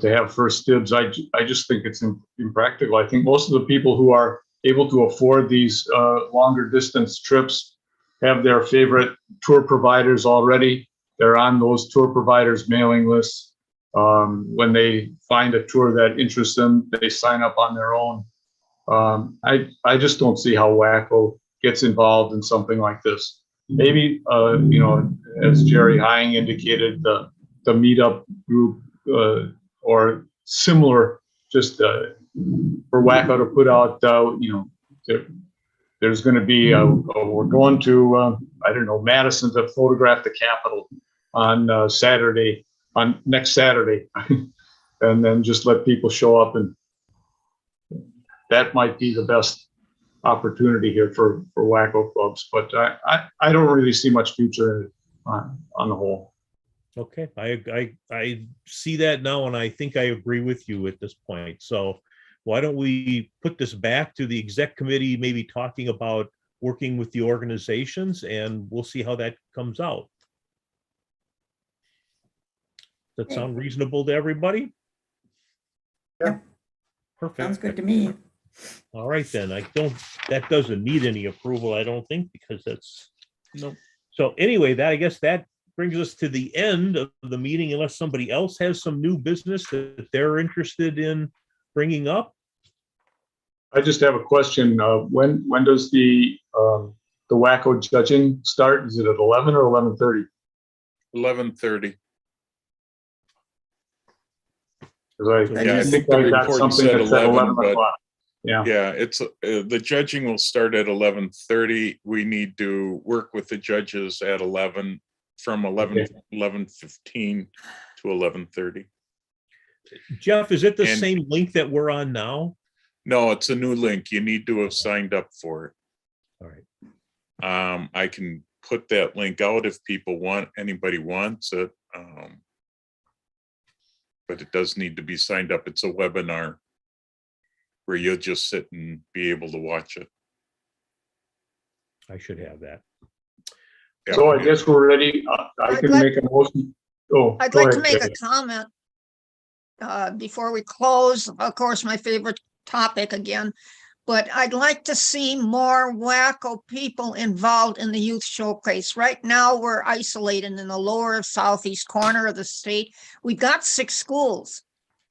to have first dibs, I just think it's impractical. I think most of the people who are able to afford these longer distance trips have their favorite tour providers already. They're on those tour providers' mailing lists. When they find a tour that interests them, they sign up on their own. I just don't see how WACCO gets involved in something like this. Maybe, as Jerry Hying indicated, the meetup group or similar, just for WACCO to put out, there's going to be, we're going to, I don't know, Madison to photograph the Capitol on next Saturday. And then just let people show up, and that might be the best opportunity here for WACCO clubs. But I don't really see much future in it on the whole. Okay, I see that now, and I think I agree with you at this point. So why don't we put this back to the exec committee, maybe talking about working with the organizations, and we'll see how that comes out. Does that sound reasonable to everybody? Yeah. Perfect. Sounds good to me. All right, then. That doesn't need any approval, I don't think, because that's no. So anyway, I guess that brings us to the end of the meeting, unless somebody else has some new business that they're interested in bringing up. I just have a question. When does the WACCO judging start? Is it at 11 or 11:30? 11:30. Because Yeah, I think the I got report something said that said 11 11, but o'clock. Yeah. yeah, it's the judging will start at 11:30. We need to work with the judges at 11, from 11:15 to 11:30. Jeff, is it the And- same link that we're on now? No, it's a new link. You need to have signed up for it. All right. I can put that link out if anybody wants it. But it does need to be signed up. It's a webinar where you'll just sit and be able to watch it. I should have that. Yeah. So I guess we're ready. I can make a motion. Oh, I'd go like to ahead, make a Kay. comment before we close. Of course, my favorite topic again, but I'd like to see more WACCO people involved in the youth showcase. Right now, we're isolated in the lower southeast corner of the state. We've got 6 schools,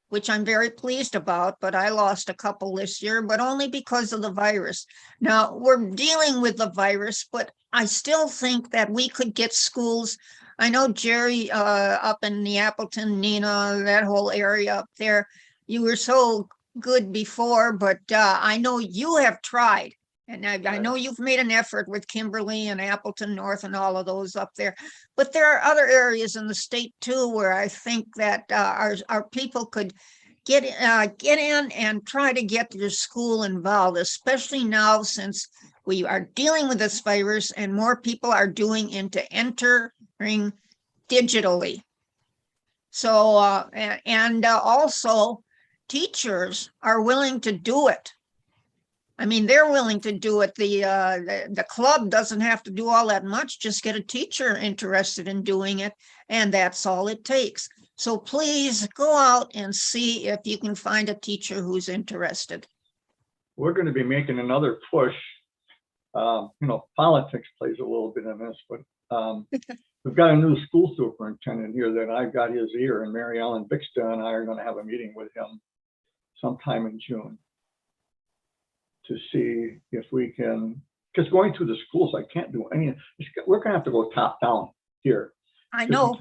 which I'm very pleased about, but I lost a couple this year, but only because of the virus. Now, we're dealing with the virus, but I still think that we could get schools. I know Jerry up in the Appleton, Nina, that whole area up there, you were so good before, but I know you have tried. And I know you've made an effort with Kimberly and Appleton North and all of those up there. But there are other areas in the state too, where I think that our people could get in and try to get your school involved, especially now since we are dealing with this virus and more people are doing into entering digitally. So, also teachers are willing to do it. I mean, they're willing to do it. The club doesn't have to do all that much, just get a teacher interested in doing it, and that's all it takes. So please go out and see if you can find a teacher who's interested. We're going to be making another push. Politics plays a little bit in this, but we've got a new school superintendent here that I've got his ear, and Mary Ellen Bixta and I are going to have a meeting with him sometime in June to see if we can, because going through the schools, I can't do any, we're going to have to go top down here. I know.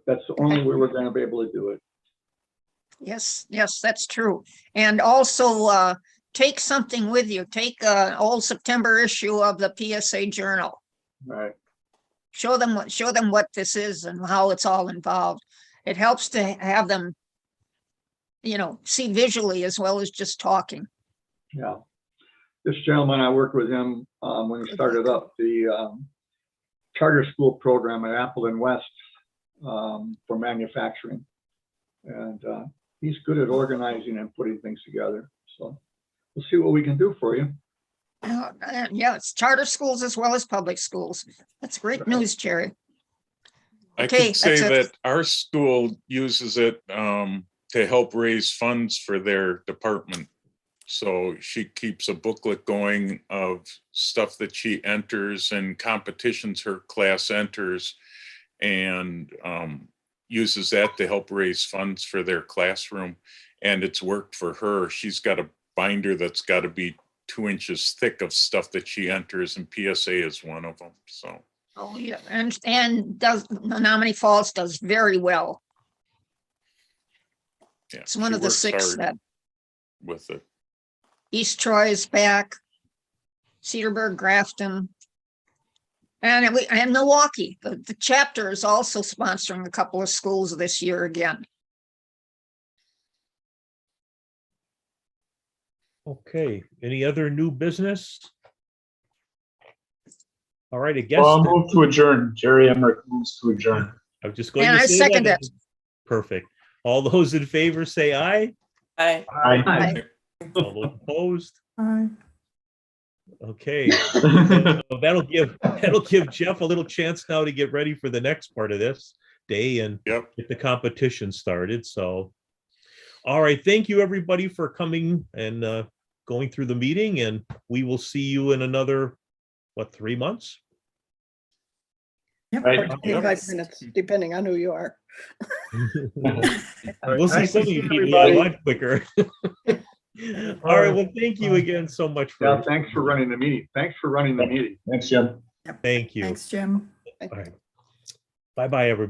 That's the only way we're going to be able to do it. Yes, that's true. And also take something with you. Take an old September issue of the PSA Journal. Right. show them what this is and how it's all involved. It helps to have them, see visually as well as just talking. Yeah. This gentleman, I worked with him when he started up the charter school program at Appleton West for manufacturing. And he's good at organizing and putting things together. So we'll see what we can do for you. Yeah, it's charter schools as well as public schools. That's great news, Jerry. I Okay, could say that's it. that our school uses it to help raise funds for their department. So she keeps a booklet going of stuff that she enters and competitions her class enters, and uses that to help raise funds for their classroom. And it's worked for her. She's got a binder that's got to be 2 inches thick of stuff that she enters, and PSA is one of them. So. Oh, yeah, and does Menominee Falls does very well. Yeah, It's one she of the works 6 hard that with it. East Troy is back, Cedarburg, Grafton, and Milwaukee. The chapter is also sponsoring a couple of schools this year again. Okay, any other new business? All right, I guess. Well, I'll move to adjourn. Jerry Emmerich moves to adjourn. I was just going And to I say second that. it. Perfect. All those in favor say aye. I, Aye. All those opposed? Aye. Okay. So that'll give Jeff a little chance now to get ready for the next part of this day and Yep. get the competition started. So, all right. Thank you, everybody, for coming and going through the meeting. And we will see you in another, 3 months? Yep. Right. 25 minutes, depending on who you are. We'll see some of you people a lot quicker. All right. Well, thank you again so much Yeah, for. thanks for running the meeting. Thanks for running the meeting. Thanks, Jim. Thank you. Thanks, Jim. All right. Bye-bye, everybody.